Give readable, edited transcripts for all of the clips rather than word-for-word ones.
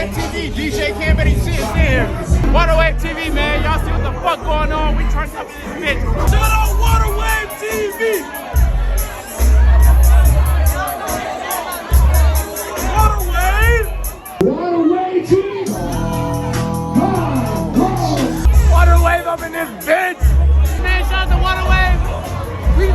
Waterwave TV, DJ Kam Bennett here. Waterwave TV, man. Y'all see what the fuck going on? We trying to up this bitch. Shout out Waterwave TV. Waterwave TV. Waterwave up in this bitch. Man, shout out to Waterwave. We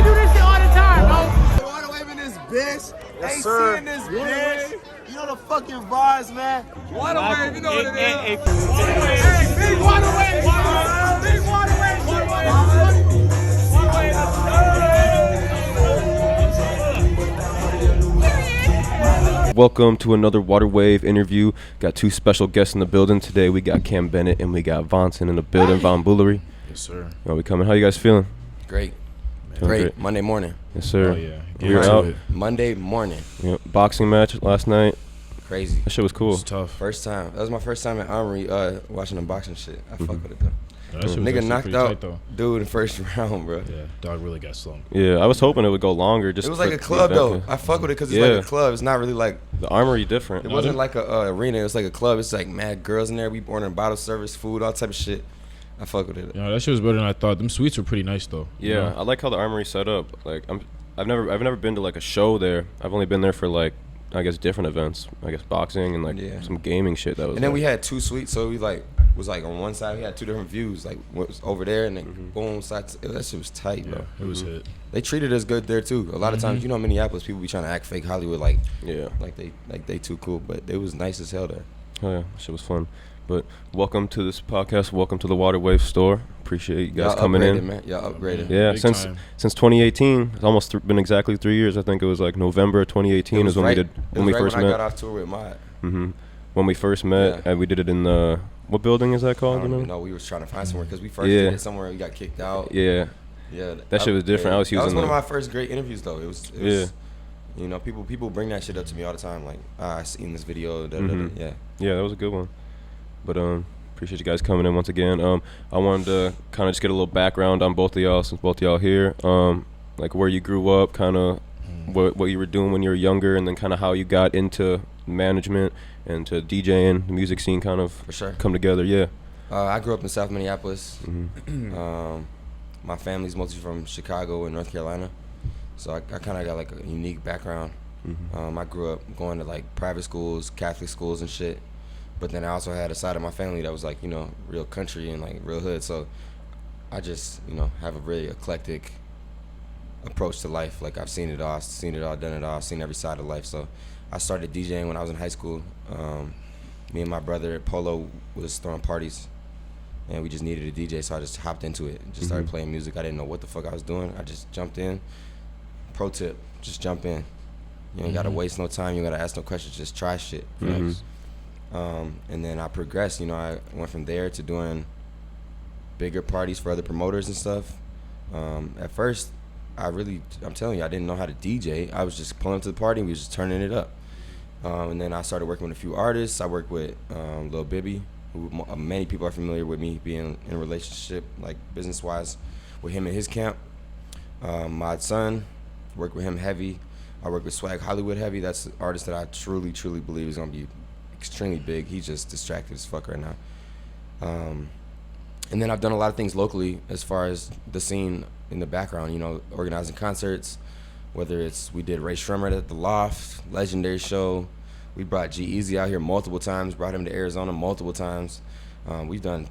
do this shit all the time, bro. Waterwave in this bitch. Yes, AC sir. in this bitch. You know the fucking vibes, man. Waterwave, you know what it is. Hey, big Waterwave. Big Waterwave. Welcome to another Waterwave interview. Got two special guests in the building today. We got Kam Bennett and we got Vonson in the building, Vonboolery. Yes, sir. We coming. How you guys feeling? Great. Feeling Great. Monday morning. Yes, sir. Oh, yeah. We were out. Monday morning. Boxing match last night. Crazy. That shit was cool. It's tough. First time. That was my first time at Armory watching the boxing shit. I fuck with it, though. No, that shit was Nigga actually knocked pretty out tight, though. dude in the first round, bro. Yeah, dog really got slumped. Yeah, I was hoping it would go longer. Just It was like for a the club, event. though. I fuck with it because it's like a club. It's not really like... The Armory different. It wasn't like a arena. It was like a club. It's like mad girls in there. We ordering bottle service, food, all type of shit. I fuck with it. Yeah, that shit was better than I thought. Them suites were pretty nice, though. Yeah, You know? I like how the Armory set up. Like I've never been to like a show there. I've only been there for like I guess different events. I guess boxing and like some gaming shit that was. And then we had two suites, so we like was like on one side we had two different views. Like what was over there and then boom side. That shit was tight, bro. Yeah, it was hit. They treated us good there too. A lot of times, you know, in Minneapolis people be trying to act fake Hollywood, like they too cool, but it was nice as hell there. Oh yeah, shit was fun. But welcome to this podcast. Welcome to the Waterwave store. Appreciate you guys coming in. Man. Y'all upgraded. Yeah, Big since time. 2018, it's almost been exactly 3 years. I think it was like November 2018 is when we did when we first when I got met. off tour with Mod. When we first met, and we did it in the what building is that I called? don't You even know? know. We was trying to find somewhere because we first did it somewhere. We got kicked out. Yeah, Yeah, that shit was different. I was That was using one of my first great interviews, though. It was Yeah. You know, people bring that shit up to me all the time. Like, I seen this video. Yeah. Yeah, that was a good one. But appreciate you guys coming in once again. I wanted to kind of just get a little background on both of y'all since both of y'all here. Like where you grew up, kind of what you were doing when you were younger, and then kind of how you got into management and to DJing, the music scene kind of For sure. come together. Yeah. I grew up in South Minneapolis. My family's mostly from Chicago and North Carolina, so I kind of got like a unique background. I grew up going to like private schools, Catholic schools and shit, but then I also had a side of my family that was like, you know, real country and like real hood. So I just, you know, have a really eclectic approach to life. Like I've seen it all, done it all, I've seen every side of life. So I started DJing when I was in high school. Me and my brother Polo was throwing parties, and we just needed a DJ, so I just hopped into it and just started playing music. I didn't know what the fuck I was doing. I just jumped in. Pro tip, just jump in. You ain't gotta waste no time. You gotta ask no questions. Just try shit. You know? And then I progressed. You know, I went from there to doing bigger parties for other promoters and stuff. At first, I'm telling you, I didn't know how to DJ. I was just pulling up to the party and we was just turning it up. And then I started working with a few artists. I worked with Lil Bibby, who many people are familiar with me being in a relationship, like business-wise, with him and his camp. My son, worked with him heavy. I worked with Swag Hollywood heavy. That's an artist that I truly, truly believe is going to be extremely big. He's just distracted as fuck right now. And then I've done a lot of things locally as far as the scene in the background, you know, organizing concerts, whether it's we did Ray Shremmer at the Loft, legendary show. We brought G-Eazy out here multiple times, brought him to Arizona multiple times. We've done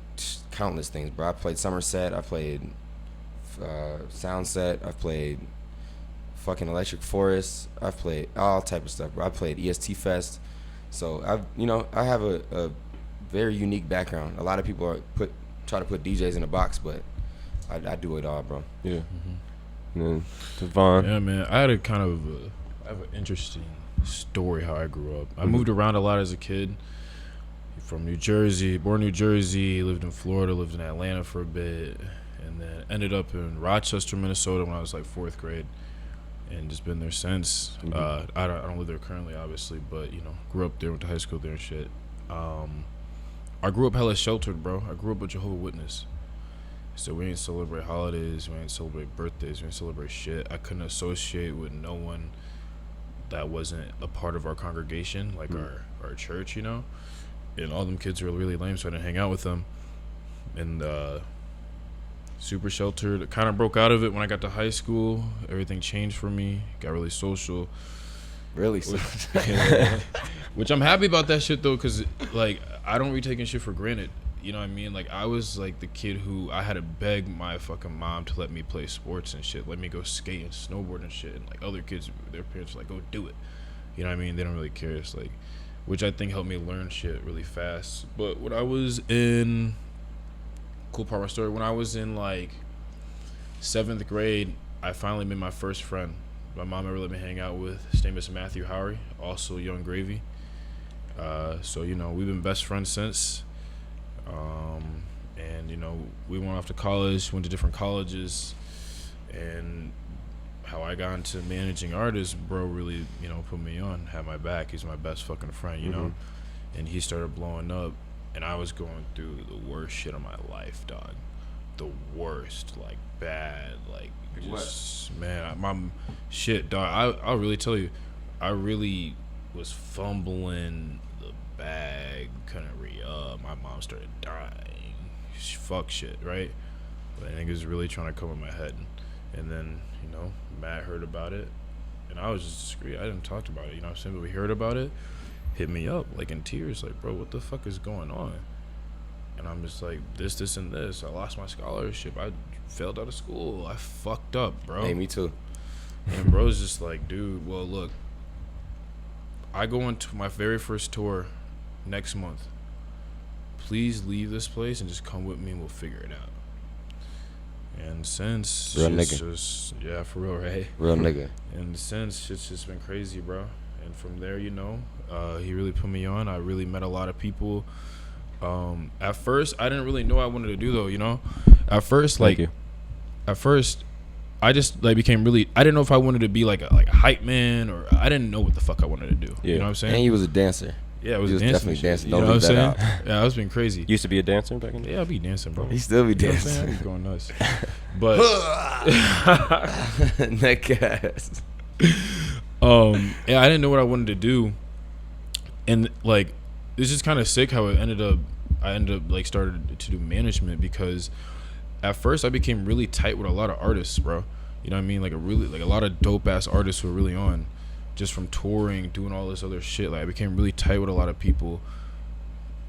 countless things, bro. I played Somerset, I played Soundset, I've played fucking Electric Forest, I've played all type of stuff, bro. I played EST Fest. So I have a very unique background. A lot of people try to put DJs in a box, but I do it all, bro. Yeah. And then to Von. Yeah, man. I had I have an interesting story how I grew up. I moved around a lot as a kid. From New Jersey, born in New Jersey, lived in Florida, lived in Atlanta for a bit, and then ended up in Rochester, Minnesota when I was like 4th grade, and just been there since. I don't live there currently, obviously, but you know, grew up there, went to high school there and shit. I grew up hella sheltered, bro. I grew up a Jehovah's Witness. So we didn't celebrate holidays, we didn't celebrate birthdays, we didn't celebrate shit. I couldn't associate with no one that wasn't a part of our congregation, like our church, you know. And all them kids were really lame, so I didn't hang out with them. And super sheltered. Kind of broke out of it when I got to high school. Everything changed for me. Got really social. Really? Which I'm happy about that shit though, because like I don't be taking shit for granted. You know what I mean? Like I was like the kid who I had to beg my fucking mom to let me play sports and shit, let me go skate and snowboard and shit. And like other kids, their parents were like, go do it. You know what I mean? They don't really care. It's like, which I think helped me learn shit really fast. But when I was in, cool part of my story, when I was in like 7th grade, I finally made my first friend. My mom ever let me hang out with. His name is Matthew Howery, also Young Gravy. So, you know, we've been best friends since. And, you know, we went off to college, went to different colleges. And how I got into managing artists, bro really, you know, put me on, had my back. He's my best fucking friend, you know? And he started blowing up. And I was going through the worst shit of my life, dog. The worst, like bad, like just what? Man, my shit, dog. I'll really tell you, I really was fumbling the bag, couldn't re-up. My mom started dying. Fuck shit, right? But niggas was really trying to come in my head, and then you know Matt heard about it, and I was just discreet. I didn't talk about it, you know what I'm saying? But we heard about it. Hit me up like in tears, like, bro, what the fuck is going on? And I'm just like, this and this. I lost my scholarship. I failed out of school. I fucked up, bro. Hey, me too. And bro's just like, dude, well, look, I go into my very first tour next month. Please leave this place and just come with me and we'll figure it out. And since real shit's nigga. just, yeah, for real, right? Real nigga. And since shit's just been crazy, bro. And from there, you know, he really put me on. I really met a lot of people. At first, I didn't really know what I wanted to do, though, you know? At first, like, I just, like, became really, I didn't know if I wanted to be, like a hype man, or I didn't know what the fuck I wanted to do. Yeah. You know what I'm saying? And he was a dancer. Yeah, I was definitely dancing. You know what I'm saying? Yeah, I was being crazy. Used to be a dancer back in the day? Yeah, I'll be dancing, bro. He still be dancing. He's going nuts. But neck ass. Yeah, I didn't know what I wanted to do, and like it's just kind of sick how it ended up. I ended up like started to do management because at first I became really tight with a lot of artists, bro. You know what I mean? Like a lot of dope ass artists were really on, just from touring, doing all this other shit. Like I became really tight with a lot of people,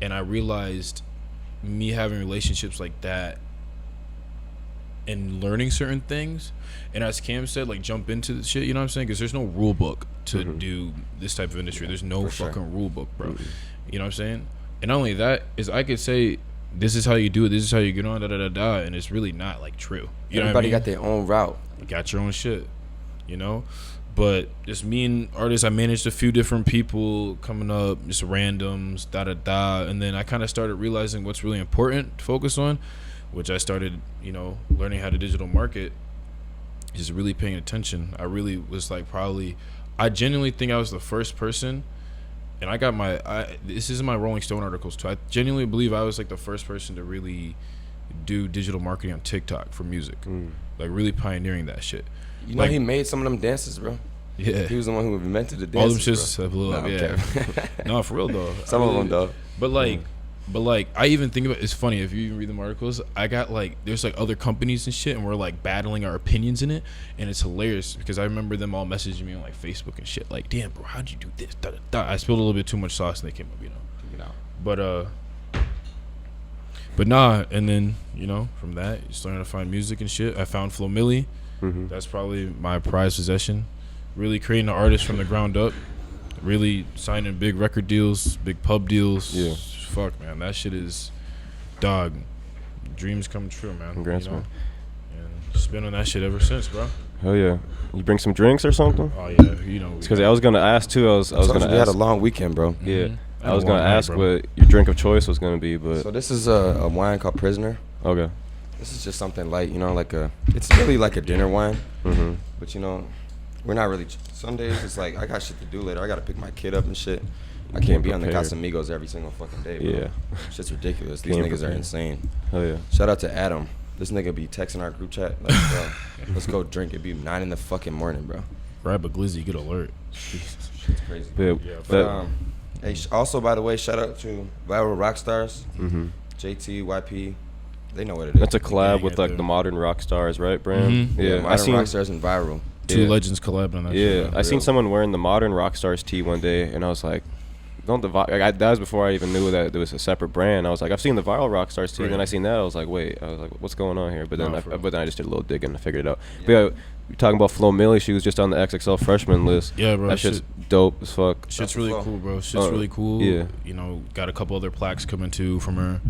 and I realized me having relationships like that and learning certain things, and as Cam said, like jump into the shit, you know what I'm saying? Because there's no rule book to do this type of industry. There's no fucking rule book, bro. You know what I'm saying? And not only that is I could say this is how you do it, this is how you get on, and it's really not like true. You Everybody know what I mean? got their own route. You got your own shit, you know. But just me and artists, I managed a few different people coming up, just randoms, and then I kind of started realizing what's really important to focus on, which I started, you know, learning how to digital market, just really paying attention. I really was like I genuinely think I was the first person, and I got this is in my Rolling Stone articles too. I genuinely believe I was like the first person to really do digital marketing on TikTok for music, like really pioneering that shit. You know, like, he made some of them dances, bro. Yeah, he was the one who invented the dances. All them shits have blew up. Yeah, no, for real though. Some of them though. But like, I even think about it's funny if you even read the articles. I got like there's like other companies and shit, and we're like battling our opinions in it, and it's hilarious because I remember them all messaging me on like Facebook and shit. Like, damn, bro, how'd you do this? I spilled a little bit too much sauce, and they came up, you know. But nah, and then you know from that, just learning to find music and shit. I found Flo Milli. That's probably my prized possession. Really creating an artist from the ground up. Really signing big record deals, big pub deals. Yeah. Fuck, man. That shit is, dog, dreams come true, man. Congrats, you know? man. And just been on that shit ever since, bro. Hell yeah. You bring some drinks or something? Oh, yeah. You know. Because I was going to ask, too. I was going to ask. We had a long weekend, bro. Yeah. I was going to ask what your drink of choice was going to be, but. So this is a wine called Prisoner. Okay. This is just something light, you know, it's really like a dinner wine. But, you know, we're not really, some days it's like, I got shit to do later. I got to pick my kid up and shit. I can't be on the Casamigos every single fucking day, bro. Yeah. Shit's ridiculous. These niggas are insane. Hell yeah. Shout out to Adam. This nigga be texting our group chat, like, bro, let's go drink. It'd be 9 in the fucking morning, bro. Grab a glizzy, get alert. Shit's crazy. Yeah, But hey, also by the way, shout out to Viral Rockstars, mm-hmm. JT, YP. They know what it is. That's a collab gang with right like there. the Modern Rock Stars, right, Brand? Mhm. Yeah, Modern I seen. Rockstars and Viral. Two Yeah. legends collab on that. Yeah, shit. I seen Real. someone wearing the Modern Rockstars tee one day, and I was like, "Don't the that was before I even knew that there was a separate brand." I was like, "I've seen the Viral Rockstars tee," and then I seen that, I was like, "Wait," I was like, "What's going on here?" But then, No, for real. I just did a little digging and I figured it out. But yeah, you're talking about Flo Milli, she was just on the XXL freshman list. Yeah, bro. That shit's dope as fuck. Shit's really Flow. cool, bro. Shit's really cool. yeah. You know, got a couple other plaques coming too from her.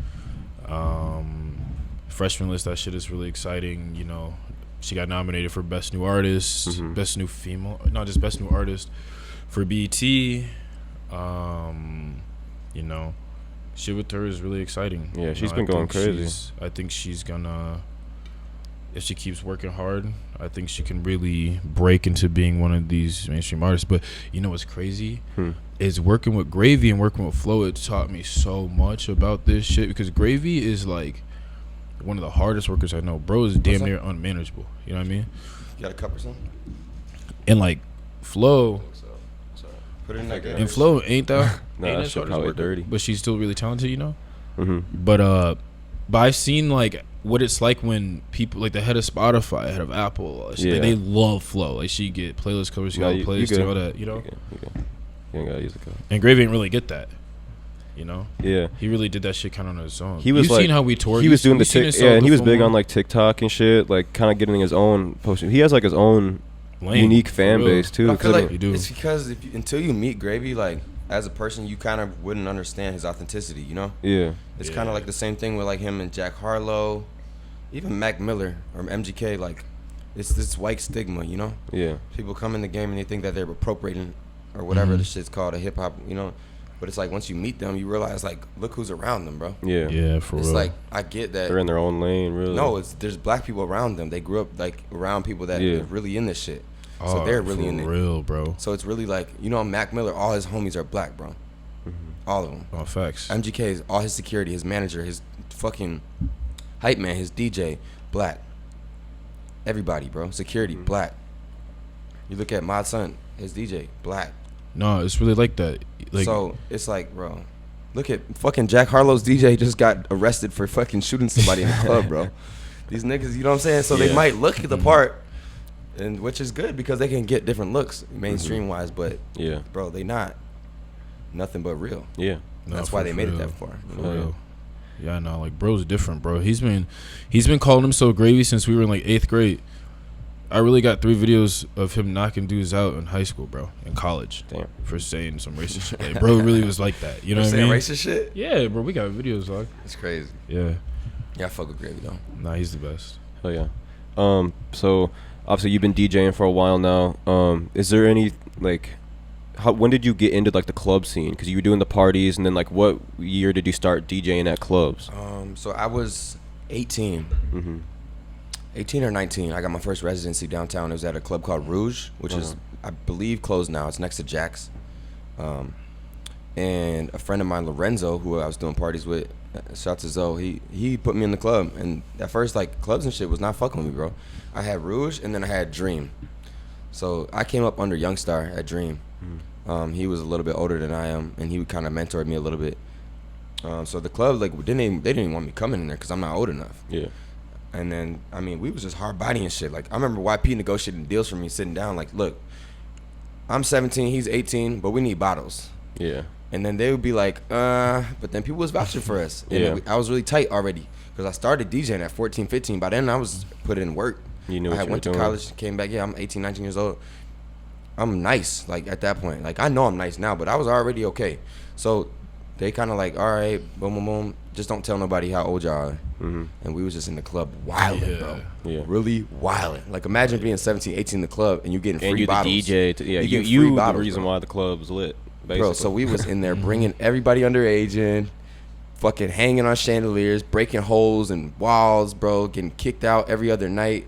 Freshman list, that shit is really exciting. You know, she got nominated for Best New Artist, Mhm. Best New Female, not just Best New Artist for BET. You know, shit with her is really exciting. Yeah, You she's know, been I going think crazy. I think she's gonna, if she keeps working hard, I think she can really break into being one of these mainstream artists. But you know what's crazy? Is working with Gravy and working with Flo. It taught me so much about this shit because Gravy is like one of the hardest workers I know. Bro is damn that? near unmanageable. You know what I mean? You got a cup or something? And like Flo, Put it in that and Flo ain't that Nah, ain't that as shit hard as probably working, dirty. but she's still really talented. You know. Mm-hmm. But I've seen like what it's like when people like the head of Spotify, head of Apple, like, Yeah. they love Flo. Like she get playlist covers, she No, got you playlist good. and all that. You know. You ain't gotta use a cup. And Gravy ain't really get that. You know. Yeah. He really did that shit kind of on his own. He was You've like, seen how we toured. he was doing the You've seen tick, his yeah, and he was solo big film on like TikTok and shit, like kind of getting his own posting. He has like his own Lane, unique for fan real. base too. I feel 'cause like You do. it's because until you meet Gravy, like as a person, you kind of wouldn't understand his authenticity. You know, yeah, it's Yeah. kind of like the same thing with like him and Jack Harlow, even Mac Miller or MGK. Like it's this white stigma. You know, yeah, people come in the game and they think that they're appropriating or whatever the shit's called, a hip hop. You know, but it's like once you meet them, you realize like look who's around them, bro. yeah. Yeah, for It's real. like I get that. They're in their own lane, really. No, there's black people around them. They grew up like around people that Yeah. are really in this shit. So they're really in it. for real, bro. So it's really like, you know, Mac Miller, all his homies are black, bro. All of them. Oh, facts. MGK is all his security, his manager, his fucking hype man, his DJ, black. Everybody, bro. Security, black. You look at my son, his DJ, black. No, it's really like that. Like, So it's like, bro, look at fucking Jack Harlow's DJ just got arrested for fucking shooting somebody in the club, bro. These niggas, you know what I'm saying? So they Yeah. might look at the part, and which is good because they can get different looks mainstream wise, but Yeah, bro, they not nothing but real. yeah. no, That's for why they made it real. that far. You For know? Oh, real. Yeah, I know. Like, bro's different, bro. He's been calling himself Gravy since we were in like 8th grade. I really got 3 videos of him knocking dudes out in high school, bro, in college, Damn. for saying some racist shit. Like, bro really was like that. You know what I saying mean? racist shit? Yeah, bro. We got videos, dog. It's crazy. Yeah. Yeah, I fuck with Gravy though. Nah, he's the best. Oh yeah. So obviously you've been DJing for a while now. Is there any like, when did you get into like the club scene? Because you were doing the parties, and then like what year did you start DJing at clubs? So I was 18. Mm-hmm. 18 or 19. I got my first residency downtown. It was at a club called Rouge, which is, I believe, closed now. It's next to Jack's. And a friend of mine, Lorenzo, who I was doing parties with, shout out to Zoe, he put me in the club. And at first, like, clubs and shit was not fucking with me, bro. I had Rouge, and then I had Dream. So I came up under Youngstar at Dream. He was a little bit older than I am, and he kind of mentored me a little bit. So the club, like, they didn't even want me coming in there because I'm not old enough. Yeah. And then, I mean, we was just hard bodying shit. Like, I remember YP negotiating deals for me, sitting down, like, look, I'm 17, he's 18, but we need bottles. Yeah. And then they would be like, but then people was vouching for us. And Yeah. I was really tight already because I started DJing at 14, 15. By then, I was putting in work. You knew I what had you went were to doing. college, came back. Yeah, I'm 18, 19 years old. I'm nice, like, at that point. Like, I know I'm nice now, but I was already okay. So they kind of like, all right, boom, boom, boom. Just don't tell nobody how old y'all are. Mm-hmm. And we was just in the club wilding, bro. Yeah. Really wilding. Like, imagine being 17, 18 in the club and you getting free And you bottles. the DJ. Yeah. You get You free the bottles, reason bro. why the club was lit. Basically. Bro, so we was in there bringing everybody underage in, fucking hanging on chandeliers, breaking holes in walls, bro, getting kicked out every other night.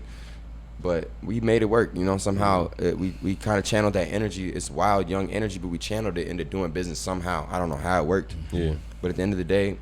But we made it work, you know, somehow. We kind of channeled that energy. It's wild, young energy, but we channeled it into doing business somehow. I don't know how it worked. Yeah. But at the end of the day,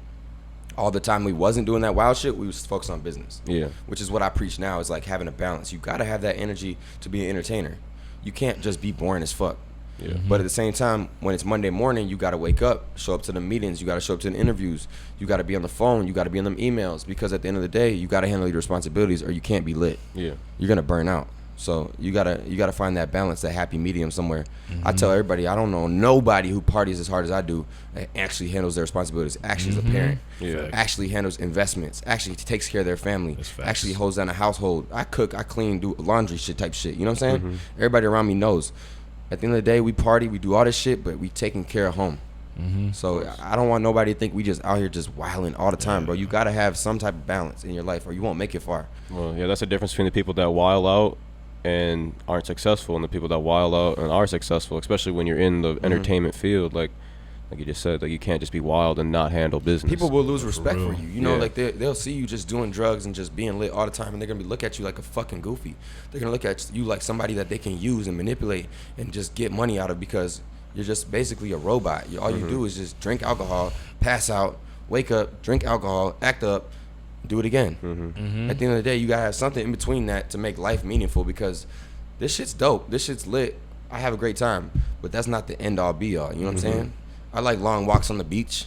all the time we wasn't doing that wild shit, we was focused on business. Yeah. Which is what I preach now, is like having a balance. You got to have that energy to be an entertainer. you can't just be boring as fuck. Yeah. But at the same time, when it's Monday morning, you got to wake up, show up to the meetings, you got to show up to the interviews, you got to be on the phone, you got to be on them emails, because at the end of the day, you got to handle your responsibilities or you can't be lit. Yeah. You're going to burn out. So you gotta find that balance, that happy medium somewhere. I tell everybody, I don't know nobody who parties as hard as I do and actually handles their responsibilities, actually is a parent, actually handles investments, actually takes care of their family, actually holds down a household. I cook, I clean, do laundry shit type shit. You know what I'm saying? Everybody around me knows. At the end of the day, we party, we do all this shit, but we taking care of home. So I don't want nobody to think we just out here just wilding all the time, bro. You gotta have some type of balance in your life or you won't make it far. Well, yeah, that's the difference between the people that wild out and aren't successful and the people that wild out and are successful, especially when you're in the entertainment field. Like you just said, like you can't just be wild and not handle business. People will lose respect for you. You know, like they'll see you just doing drugs and just being lit all the time, and they're gonna look at you like a fucking goofy. They're gonna look at you like somebody that they can use and manipulate and just get money out of, because you're just basically a robot. All you do is just drink alcohol, pass out, wake up, drink alcohol, act up, do it again. At the end of the day, you gotta have something in between that to make life meaningful, because this shit's dope, this shit's lit, I have a great time, but that's not the end all be all. You know what I'm saying? I like long walks on the beach.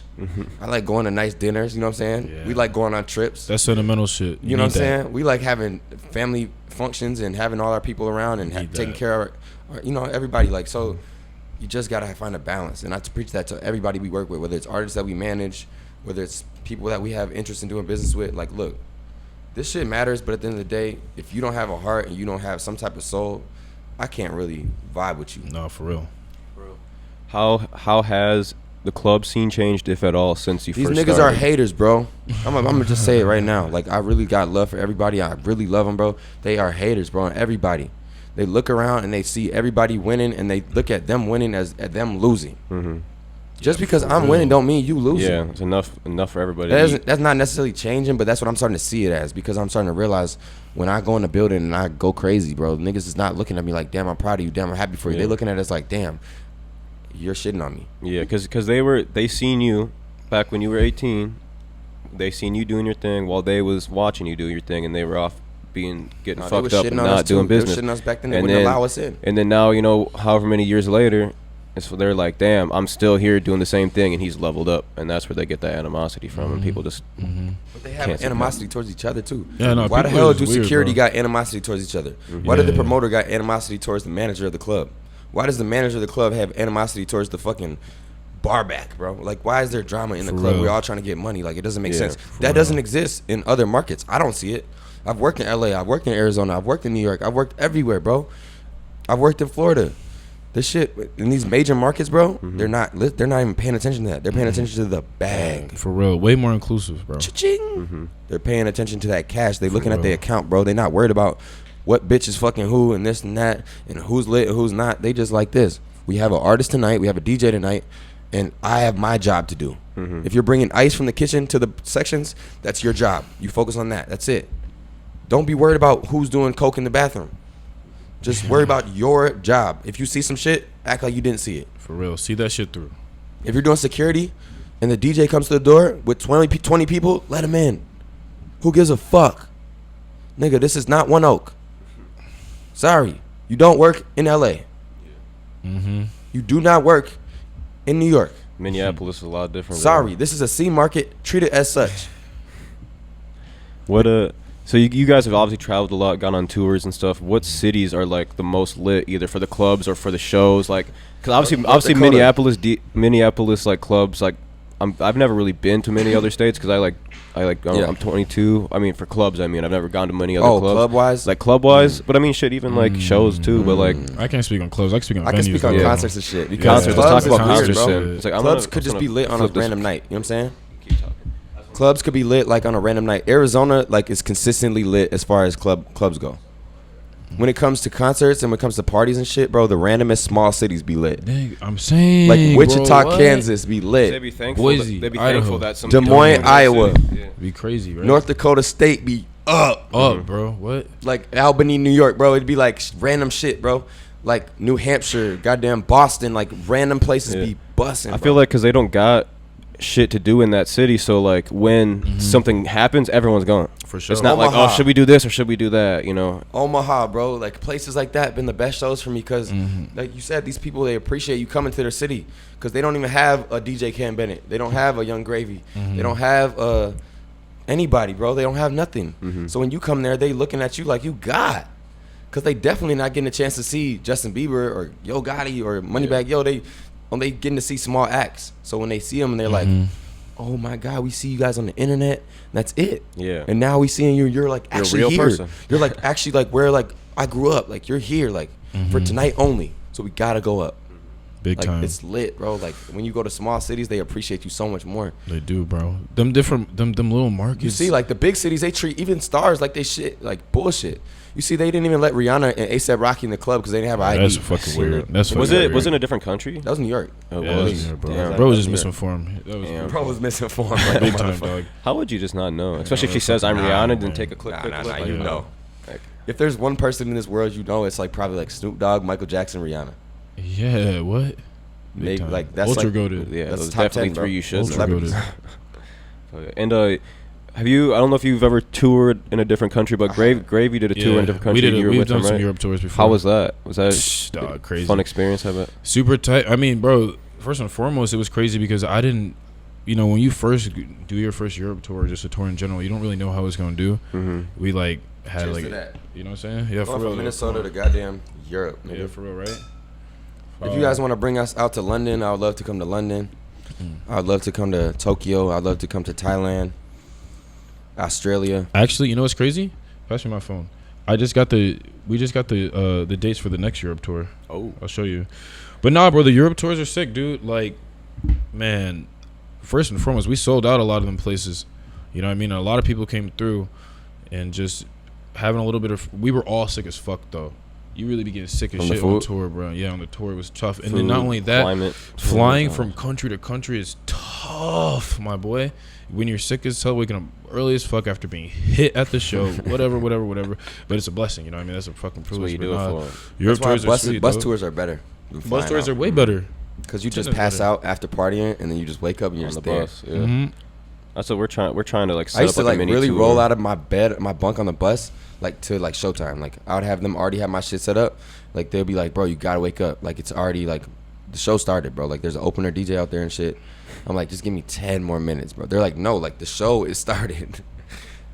I like going to nice dinners. You know what I'm saying? We like going on trips. That's sentimental shit. You know what I'm saying? We like having family functions and having all our people around and taking care of our, everybody. Like, so you just gotta find a balance, and I preach that to everybody we work with, whether it's artists that we manage, whether it's people that we have interest in doing business with. Like, look, this shit matters, but at the end of the day, if you don't have a heart and you don't have some type of soul, I can't really vibe with you. No, for real. How has the club scene changed, if at all, since you These first niggas started? are haters, bro. I'm gonna just say it right now. Like, I really got love for everybody. I really love them, bro. They are haters, bro, on everybody. They look around and they see everybody winning, and they look at them winning as at them losing. Just because I'm winning don't mean you losing. Yeah, it's enough for everybody. That's not necessarily changing, but that's what I'm starting to see it as, because I'm starting to realize when I go in the building and I go crazy, bro, niggas is not looking at me like, damn, I'm proud of you, damn, I'm happy for you. They looking at us like, damn, you're shitting on me. Yeah, because they seen you back when you were 18. They seen you doing your thing while they was watching you do your thing, and they were off getting fucked up and not doing business. They were shitting on us back then. They wouldn't allow us in. And then now, however many years later, so they're like, damn, I'm still here doing the same thing, and he's leveled up, and that's where they get that animosity from, and people just. But they have animosity towards each other too. Yeah, no, why the hell do weird, security bro. got animosity towards each other? Why did the promoter got animosity towards the manager of the club? Why does the manager of the club have animosity towards the fucking barback, bro? Like, why is there drama in the club? We're all trying to get money. Like, it doesn't make sense. That doesn't exist in other markets. I don't see it. I've worked in LA. I've worked in Arizona. I've worked in New York. I've worked everywhere, bro. I've worked in Florida. This shit in these major markets, bro, they're not even paying attention to that. They're paying attention to the bag. For real, way more inclusive, bro. Cha-ching. They're paying attention to that cash. They looking at their account, bro. They're not worried about what bitch is fucking who and this and that and who's lit and who's not. They just like this. We have an artist tonight. We have a DJ tonight, and I have my job to do. If you're bringing ice from the kitchen to the sections, that's your job. You focus on that. That's it. Don't be worried about who's doing coke in the bathroom. Just worry about your job. If you see some shit, act like you didn't see it. For real, see that shit through. If you're doing security and the DJ comes to the door with 20 people, let him in. Who gives a fuck? Nigga, this is not One Oak. Sorry. You don't work in LA. You do not work in New York. Minneapolis is a lot different. Sorry. This is a C market. Treat it as such. So you guys have obviously traveled a lot, gone on tours and stuff. What cities are like the most lit, either for the clubs or for the shows? Like, because obviously Minneapolis like clubs. Like, I've never really been to many other states because I'm 22. I mean, for clubs, I've never gone to many other clubs. Club wise, like club wise. But I mean, shit, even like shows too. But like, I can't speak on clubs. I can speak on venues. I can speak on bro. concerts and shit. Because concerts. Let's talk about weird, concerts. bro. It's like, Clubs could just be lit on a random night. You know what I'm saying? Clubs could be lit like on a random night. Arizona like is consistently lit as far as clubs go. When it comes to concerts and when it comes to parties and shit, bro, the randomest small cities be lit. Dang, I'm saying, like Wichita, bro, Kansas be lit. They'd be thankful. Boise, They'd be Idaho. thankful that some Des Moines, Iowa. Be crazy, right? North Dakota State be up, bro. What? like Albany, New York, bro. It'd be like random shit, bro. Like New Hampshire, goddamn Boston, like random places be busting. I feel like because they don't got shit to do in that city. So like when something happens, everyone's gone. For sure. It's not like, Omaha. oh, should we do this or should we do that? You know. Omaha, bro, like places like that been the best shows for me because, like you said, these people, they appreciate you coming to their city because they don't even have a DJ Kam Bennett. They don't have a Young Gravy. They don't have anybody, bro. They don't have nothing. So when you come there, they looking at you like you God, because they definitely not getting a chance to see Justin Bieber or Yo Gotti or Moneybagg Yo. They getting to see small acts. So when they see them, and they're like, oh my God, we see you guys on the internet. That's it. Yeah. And now we seeing you. You're like You're a actually real here. person. You're like actually like where like I grew up. Like you're here. Like for tonight only. So we gotta go up. Big Like time. it's lit, bro. Like when you go to small cities, they appreciate you so much more. They do, bro. Them different, them little markets. You see, like the big cities, they treat even stars like they shit, like bullshit. You see, they didn't even let Rihanna and A$AP Rocky in the club because they didn't have an ID. That's fucking weird. That's fucking Was weird. it in a different country? That was New York. Oh, Yeah, that was, bro. Damn. Bro was just Yeah. misinformed. That was Damn. Bro was misinformed. Like big a time, motherfucker. dog. How would you just not know? Especially if she that's says I'm fucking- Rihanna, Nah, then man. take a clip. Nah, you you know. know. Like, If there's one person in this world you know, it's like probably like Snoop Dogg, Michael Jackson, Rihanna. Yeah, what? Big They time. like that's Ultra like goated. yeah, That's those top definitely 10, bro. three you should Ultra know. goated. And have you? I don't know if you've ever toured in a different country, but Gravy did a tour in a different country. You were We've with done him, some right? Europe tours before. How was that? Was that Psh, dog, crazy. fun experience? I bet. Super tight. I mean, bro, first and foremost, it was crazy because I didn't, when you first do your first Europe tour, or just a tour in general, you don't really know how it's gonna do. We like had Cheers like, to that. you know what I'm saying? Yeah, for Going real. from Minnesota to goddamn Europe. Nigga. Yeah, for real, right? If you guys want to bring us out to London, I would love to come to London. I would love to come to Tokyo. I'd love to come to Thailand, Australia. Actually, you know what's crazy? Pass me my phone. We just got the dates for the next Europe tour. Oh, I'll show you. But nah, bro, the Europe tours are sick, dude. Like, man, first and foremost, we sold out a lot of them places. You know what I mean? A lot of people came through and just having a little bit of. We were all sick as fuck, though. You really be getting sick as From the shit on food? tour, bro. Yeah, on the tour it was tough. And food, then not only that, climate, flying from country to country is tough, my boy. When you're sick as hell, waking up early as fuck after being hit at the show, whatever. But it's a blessing, you know what I mean? That's a fucking That's what privilege. you But do it nah, for. Europe That's why tours are sweet, bus dog. tours are better. Bus tours are way better. Because you just Tennis pass better. out after partying and then you just wake up and you're On the just there. bus. Yeah. Mm-hmm. That's what we're trying. We're trying to like set I used up to like like a mini really tour. roll out of my bed, my bunk on the bus, like to like showtime. Like I would have them already have my shit set up. Like they'll be like, bro, you gotta wake up. Like it's already like the show started, bro. Like there's an opener DJ out there and shit. I'm like, just give me 10 more minutes, bro. They're like, no, like the show is started.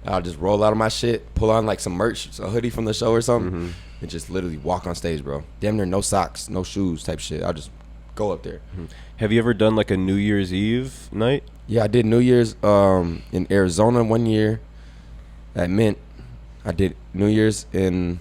I'll just roll out of my shit, pull on like some merch, a hoodie from the show or something, and just literally walk on stage, bro. Damn near no socks, no shoes type shit. I'll just go up there. Have you ever done like a New Year's Eve night? Yeah, I did New Year's in Arizona one year at Mint. I did New Year's in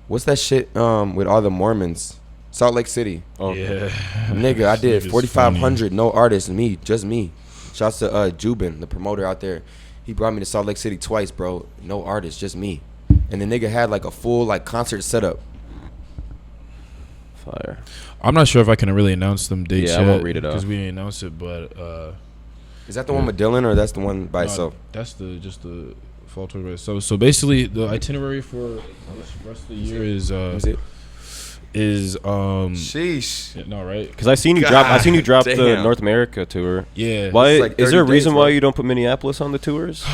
what's that shit with all the Mormons? Salt Lake City. Oh, Yeah. Nigga, I did Nigga's 4,500, no artists, just me. Shouts to Jubin, the promoter out there. He brought me to Salt Lake City twice, bro. No artists, just me. And the nigga had like a full like concert setup. fire. I'm not sure if I can really announce them dates Yeah, I yet. won't read it because off. we didn't announce it, but Is that the one with Dylan or that's the one by no, itself? that's just the fall tour by itself. So basically, the itinerary for the rest of the year is Is it? Sheesh. yeah, no, right? Because I seen you drop. I seen you drop the damn. North America tour. Yeah. Why It's like is there a 30 reason days, why right? you don't put Minneapolis on the tours?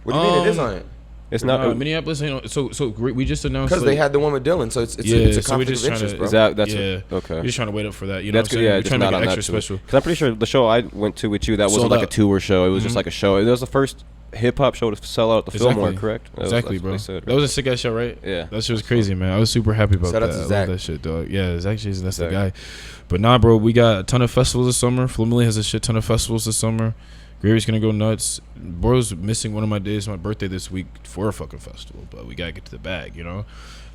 What do you mean it is on it? It's not. Minneapolis. We just announced Because like, they had the one with Dylan, so it's Yeah, a so we're conflict just of trying interest, to- bro. Is that that's yeah. okay? We're just trying to wait up for that. You know That's what I'm good. saying? Yeah, We're just trying to not make on it that extra tour. special. Because I'm pretty sure the show I went to with you that wasn't Sold like out. a tour show. It was just like a show. It was the first hip hop show to sell out at the Fillmore, correct? Exactly, That's what bro. they said, That was a sick ass show, right? Yeah. That shit was crazy, man. I was super happy about Shout out that. to I Zach. love that shit, dog. Yeah, Zach Jason, that's Zach. the guy. But nah, bro, we got a ton of festivals this summer. Fluminense has a shit ton of festivals this summer. Gravy's gonna go nuts. Bro's missing one of my days, my birthday this week, for a fucking festival, but we gotta get to the bag, you know.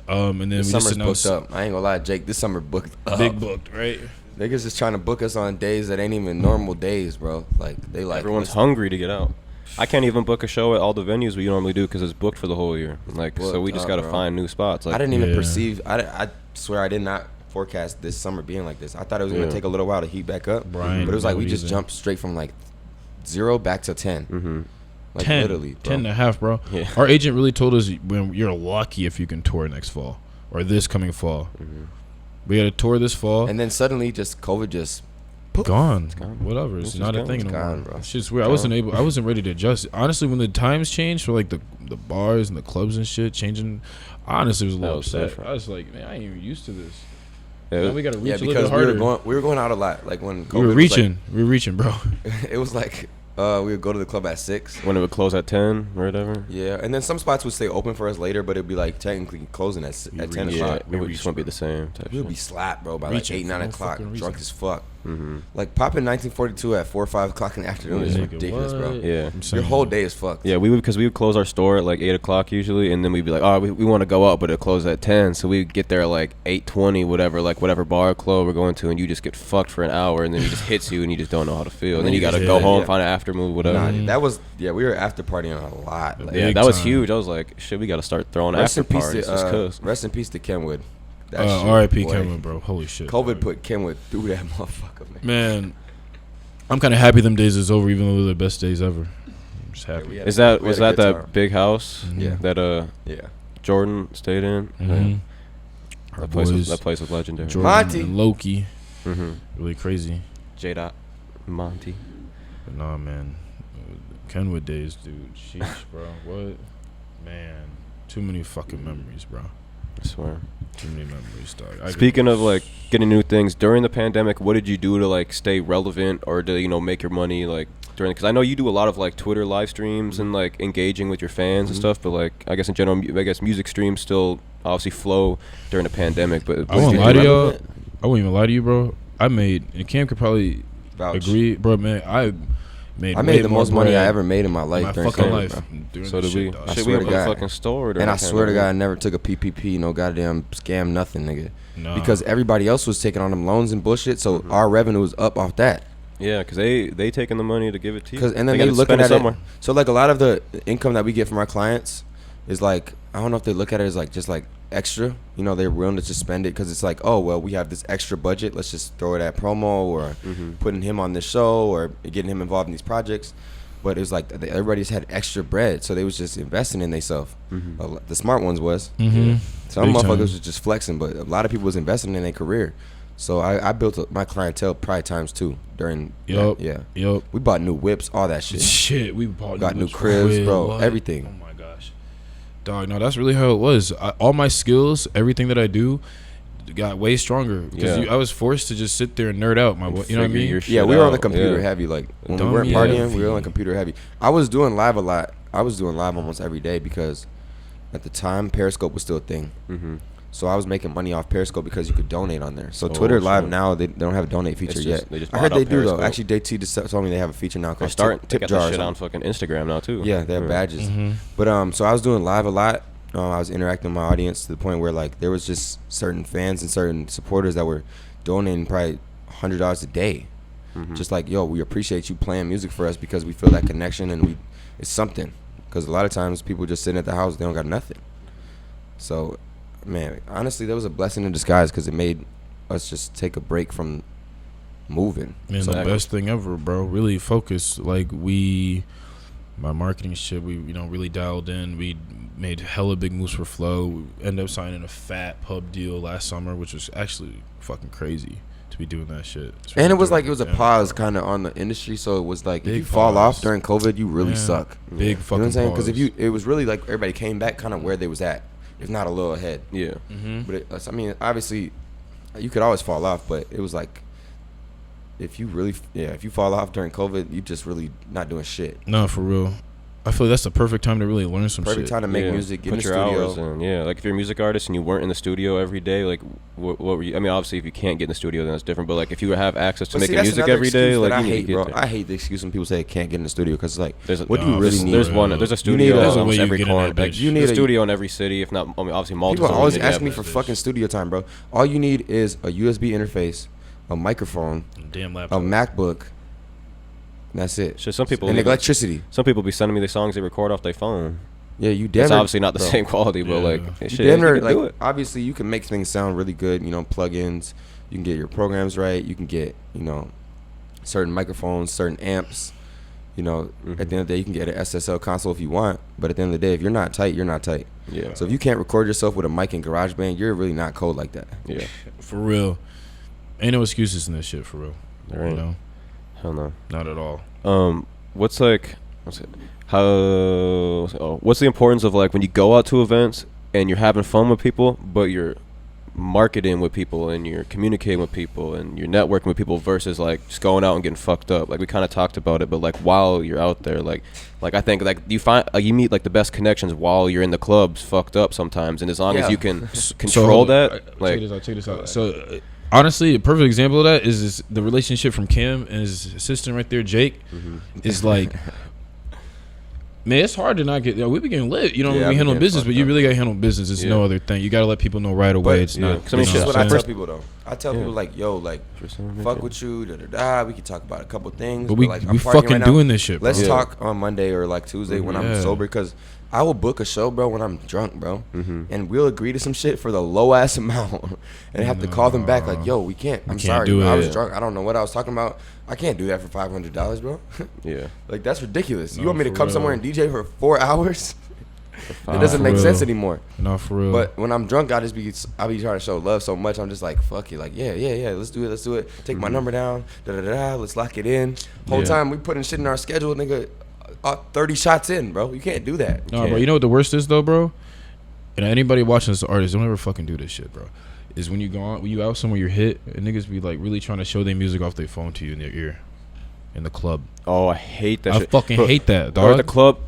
And then This we just summer's announced booked up. I ain't gonna lie, Jake. This summer booked up. big booked, right? Niggas just trying to book us on days that ain't even normal days, bro. Like they like Everyone's let's- hungry to get out. I can't even book a show at all the venues we normally do because it's booked for the whole year. Like, so we booked just up, got to bro. find new spots. Like, I didn't even Yeah. perceive. I swear I did not forecast this summer being like this. I thought it was gonna Yeah. take a little while to heat back up. Brian, but it was like we what just is it? jumped straight from like 0 back to 10. Mm-hmm. Like 10, literally, bro. 10 and a half, bro. Yeah. Our agent really told us when you're lucky if you can tour next fall or this coming fall. We got a tour this fall. And then suddenly, just COVID just gone. gone. Whatever. It's not a gone. thing It's no gone, more. bro. It's just weird. I wasn't ready to adjust. Honestly, when the times changed for like the bars and the clubs and shit changing, I honestly was a little was upset. different. I was like, man, I ain't even used to this. Yeah, Now we gotta reach Yeah, a little because bit harder. we were going out a lot. Like when COVID We were was, reaching. We were reaching, bro. like, it was like we would go to the club at 6. when it would close at 10 or whatever. Yeah, and then some spots would stay open for us later, but it'd be like technically closing at 10 Yeah, o'clock. it would just won't be the same. Type We would shit. be slapped, bro, by Reaching like 8, 9 for no o'clock, fucking drunk reason. as fuck. Mm-hmm. Like popping 1942 at 4 or 5 o'clock in the afternoon is Nigga, ridiculous, bro. what? Yeah. I'm Your saying. whole day is fucked. Yeah, because we would close our store at like 8 o'clock usually, and then we'd be like, oh, we want to go out, but it closed at 10, so we'd get there at like 8:20, whatever bar or club we're going to, and you just get fucked for an hour, and then it just hits you, and you just don't know how to feel, and then you got to go home, find an after move, whatever. Nah, dude, that was we were after partying a lot. Like, Yeah, Big that was time. huge. I was like, shit, we got to start throwing rest after in peace parties to just cause. rest in peace to Kenwood. That shit, R.I.P. boy. Kevin, bro. Holy shit. COVID dog. put Kenwood through that motherfucker, man. Man, I'm kind of happy them days is over, even though they're the best days ever. I'm just happy. we had- Was that we had a good that time. big house Yeah. that Yeah. Jordan stayed in? Mhm. Our That place boys, was legendary. Jordan Monty. and Loki, Mm-hmm. really crazy. J. Monty. But nah, man, Kenwood days, dude. Sheesh, bro. What? Man, too many fucking memories, bro. I swear. Too many memories, dog. Speaking of like getting new things during the pandemic, what did you do to like stay relevant or to make your money like during? Because I know you do a lot of like Twitter live streams and like engaging with your fans and stuff, but like I guess in general, I guess music streams still obviously flow during the pandemic. But I won't did lie you to do y'all. relevant? I won't even lie to you, bro. I made, and Cam could probably Vouch. agree, bro. Man, I made I made way the more most money I bread ever made in my in life my during fucking COVID, life. bro. Doing So this did we? shit, dog. I Shit, swear we to opened a God. fucking store. during And I the swear to God, I pandemic. never took a PPP, no goddamn scam, nothing, nigga. Nah. Because everybody else was taking on them loans and bullshit, so our revenue was up off that. Yeah, because they taking the money to give it to you. And then gotta they looking spend at somewhere. it. So like a lot of the income that we get from our clients is like, I don't know if they look at it as like just like extra. They're willing to just spend it because it's like, oh well, we have this extra budget. Let's just throw it at promo or putting him on this show or getting him involved in these projects. But it was like everybody's had extra bread, so they was just investing in themselves. The smart ones was. Mhm. Some Big motherfuckers time. was just flexing, but a lot of people was investing in their career. So I built my clientele probably times 2 during. Yup. Yeah. Yup. We bought new whips, all that shit. Shit, we bought Got new whips. cribs, Wait, bro, what? everything. Oh my gosh, dog. No, that's really how it was. All my skills, everything that I do, got way stronger because Yeah. I was forced to just sit there and nerd out. You know what I Figure mean? your Yeah, shit we were on the out, computer yeah. heavy. Like when we Dummy weren't partying, heavy. we were on the computer heavy. I was doing live a lot. I was doing live almost every day because at the time Periscope was still a thing. Mm-hmm. So I was making money off Periscope because you could donate on there. So Oh, Twitter Live shit. now they don't have a donate feature It's yet. just- they just I heard bought they out do though. Periscope. Actually, JT just told me they have a feature now They're called starting. They tip got jar. that or shit on something. fucking Instagram now too. Yeah, they have badges. Mhm. But so I was doing live a lot. I was interacting with my audience to the point where like there was just certain fans and certain supporters that were donating probably $100 a day. Just like, yo, we appreciate you playing music for us because we feel that connection and it's something. Because a lot of times people just sitting at the house, they don't got nothing. So, man, honestly, that was a blessing in disguise because it made us just take a break from moving. Man, So the best thing ever, bro. Really focused. Like my marketing shit, we really dialed in. We made hella big moves for Flow. We ended up signing a fat pub deal last summer, which was actually fucking crazy to be doing that shit. It's And it was really like it was a dope. pause kind of on the industry, so it was like if Big you fall pause. off during COVID, you really Yeah. suck. Big You know fucking what I'm saying? Because pause. it was really like everybody came back kind of where they was at, if not a little ahead. Yeah. But I mean, obviously, you could always fall off, but it was like if you fall off during COVID, you just really not doing shit. No, for real. I feel that's the perfect time to really learn some Perfect shit. time to make Yeah. music, get in Put the your studio. hours in. Yeah, like if you're a music artist and you weren't in the studio every day, like what were you? I mean, obviously, if you can't get in the studio, then that's different. But like if you have access to But see, making that's music another every day, excuse like that I you need hate, to get bro. there. I hate the excuse when people say can't get in the studio because it's like, There's what do you really need? There's one. There's a studio There's in a way almost you every get in corner. that Like bitch. You need there's a- a studio in every city, if not, I mean, obviously multiple. People always cities. ask me for fucking studio time, bro. All you need is a USB interface, a microphone, Damn a laptop. MacBook. That's it. Shit, some people and even- electricity. Some people be sending me the songs they record off their phone. Yeah, you damn It's near- obviously not the bro. same quality, but Yeah. like You shit, damn you near, can like do it. obviously you can make things sound really good. Plugins. You can get your programs right. You can get certain microphones, certain amps. At the end of the day, you can get an SSL console if you want. But at the end of the day, if you're not tight, you're not tight. Yeah. So if you can't record yourself with a mic in GarageBand, you're really not cold like that. Yeah. For real. Ain't no excuses in this shit, for real. Right. You know, Hell no. not at all. What's like, what's the importance of like when you go out to events and you're having fun with people, but you're marketing with people and you're communicating with people and you're networking with people versus like just going out and getting fucked up? Like we kind of talked about it, but like while you're out there, like I think like you find you meet like the best connections while you're in the clubs fucked up sometimes, and as long as you can control that, like check this out. So honestly, a perfect example of that is the relationship from Kim and his assistant right there, Jake. Is like, man, it's hard to not get. We be getting lit, you know, when we handle business, but you really gotta handle business. It's no other thing. You gotta let people know right away. It's not. I mean, that's what I tell people though. I tell people like, yo, like, fuck with you, We can talk about a couple things, but we like, we fucking doing this shit, bro. Let's talk on Monday or like Tuesday when I'm sober, because I will book a show, bro, when I'm drunk, bro, and we'll agree to some shit for the low ass amount, and have to call them back like, yo, we can't. I'm sorry, bro. I was drunk. I don't know what I was talking about. I can't do that for $500, bro. Like that's ridiculous. You want me to come somewhere and DJ for 4 hours? It doesn't make sense anymore. No, for real. But when I'm drunk, I be trying to show love so much. I'm just like, fuck it, like yeah, let's do it. Take my number down, let's lock it in. Whole time we putting shit in our schedule, nigga. 30 shots in, bro. You can't do that. No, bro. You know what the worst is though, bro? And anybody watching this artist, don't ever fucking do this shit, bro. Is when you out somewhere, you're hit, and niggas be like really trying to show their music off their phone to you in their ear, in the club. Oh, I hate that. I shit. fucking hate that, dog. Or at the club,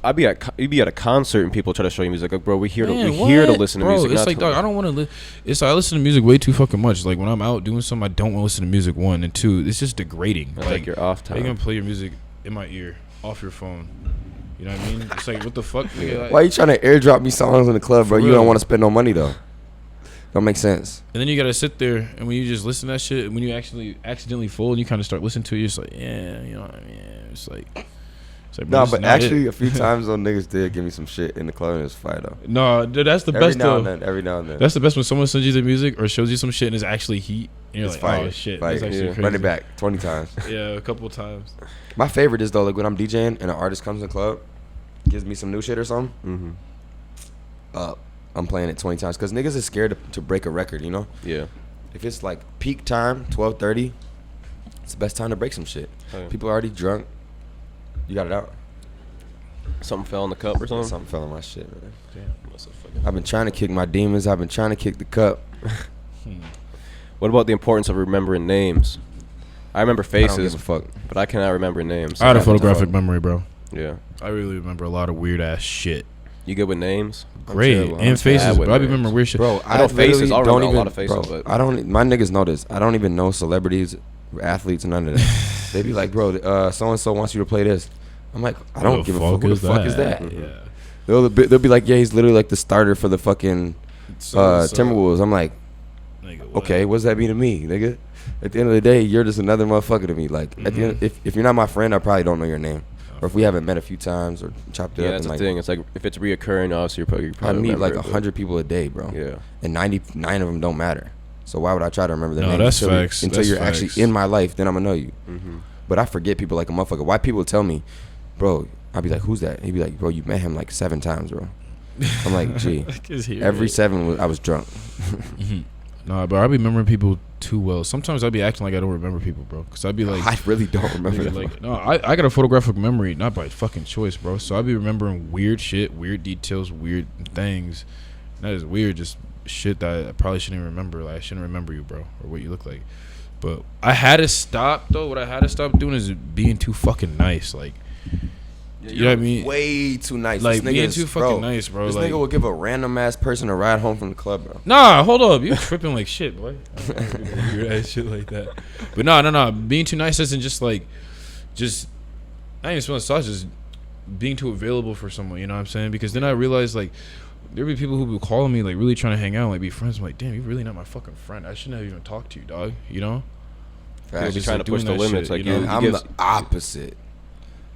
you'd be at a concert and people try to show you music. Like, bro, we're here to listen to music. It's like, dog, I don't want to. It's like I listen to music way too fucking much. Like when I'm out doing something, I don't want to listen to music. 1 and 2, it's just degrading. Like you're off time. You're gonna play your music in my ear, off your phone. You know what I mean? It's like, what the fuck? Like, why you trying to airdrop me songs in the club, bro? You don't want to spend no money though. Don't make sense. And then you gotta sit there, and when you just listen to that shit, when you actually accidentally full, and you kind of start listening to it, you're just like, yeah, you know what I mean? It's like no, but actually, a few times those niggas did give me some shit in the club, and it was fire though. No, that's the best though. Every now and then. That's the best when someone sends you the music or shows you some shit and it's actually heat, and you're it's like, fire. oh shit, fire. that's actually crazy. Run it back 20 times. Yeah, a couple times. My favorite is though, like when I'm DJing and an artist comes in the club, gives me some new shit or something. I'm playing it 20 times because niggas is scared to break a record, you know? Yeah. If it's like peak time, 12:30, it's the best time to break some shit. Oh, yeah. People are already drunk. You got it out. Something fell in the cup or something? Something fell in my shit, man. Damn. I've been trying to kick my demons. I've been trying to kick the cup. What about the importance of remembering names? I remember faces, I don't give a fuck. but I cannot remember names. I had a photographic memory, bro. Yeah. I really remember a lot of weird ass shit. You good with names? Great. And faces, but I remember weird shit. Bro, I know faces. I don't know a lot of faces, bro, but I don't. My niggas know this. I don't even know celebrities, athletes, none of that. They be like, bro, so and so wants you to play this. I'm like, I don't give a fuck. Who the fuck is that? Yeah. They'll be like, yeah, he's literally like the starter for the fucking Timberwolves. I'm like, okay, what does that mean to me, nigga? At the end of the day, you're just another motherfucker to me. Like, at the end, if you're not my friend, I probably don't know your name. Or if we haven't met a few times or chopped it up. Yeah, that's the thing. It's like if it's reoccurring, obviously you're probably I meet like 100 people a day, bro. Yeah. And 99 of them don't matter. So why would I try to remember their name? That's facts. Until you're actually in my life, then I'm gonna know you. Mm-hmm. But I forget people like a motherfucker. Why people tell me, bro? I'll be like, who's that? He'd be like, bro, you met him like 7 times, bro. I'm like, gee, every 7 I was drunk. Nah, bro, I be remembering people too well. Sometimes I be acting like I don't remember people, bro. Cause I be like, I really don't remember them. Like, no, I got a photographic memory, not by fucking choice, bro. So I be remembering weird shit, weird details, weird things. That is weird, just shit that I probably shouldn't even remember. Like I shouldn't remember you, bro, or what you look like. But I had to stop though. What I had to stop doing is being too fucking nice, like. You know what I mean? Way too nice. Like this being too fucking nice, bro. This like, nigga will give a random ass person a ride home from the club, bro. Nah, hold up. You tripping like shit, boy. Weird ass shit like that. But no. Being too nice isn't just like, I ain't even smelling sauce. Just being too available for someone. You know what I'm saying? Because then I realized like there be people who be calling me like really trying to hang out, like be friends. I'm like, damn, you're really not my fucking friend. I shouldn't have even talked to you, dog. You know? You're just trying to push the limits. Like I'm the opposite.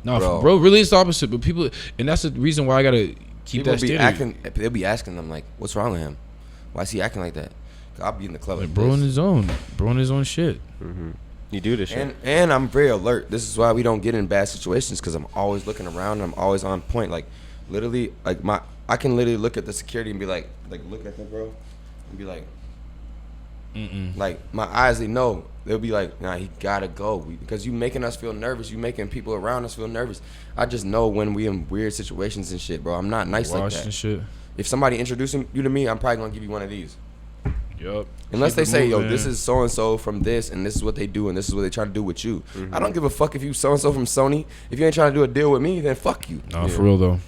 No, bro, really it's the opposite. But people, and that's the reason why I gotta keep people that standard. They'll be asking them like, "What's wrong with him? Why is he acting like that?" I'll be in the club like bro in his own shit. Mm-hmm. You do this shit, and I'm very alert. This is why we don't get in bad situations because I'm always looking around. And I'm always on point. Like literally, like I can literally look at the security and be like look at them, bro, and be like. Like my eyes, they know they'll be like, nah, he gotta go because you making us feel nervous. You making people around us feel nervous. I just know when we in weird situations and shit, bro. I'm not nice like that. Shit. If somebody introducing you to me, I'm probably gonna give you one of these. Yup. Unless they say, yo, this is so and so from this, and this is what they do, and this is what they try to do with you. I don't give a fuck if you so and so from Sony. If you ain't trying to do a deal with me, then fuck you. Nah, for real though.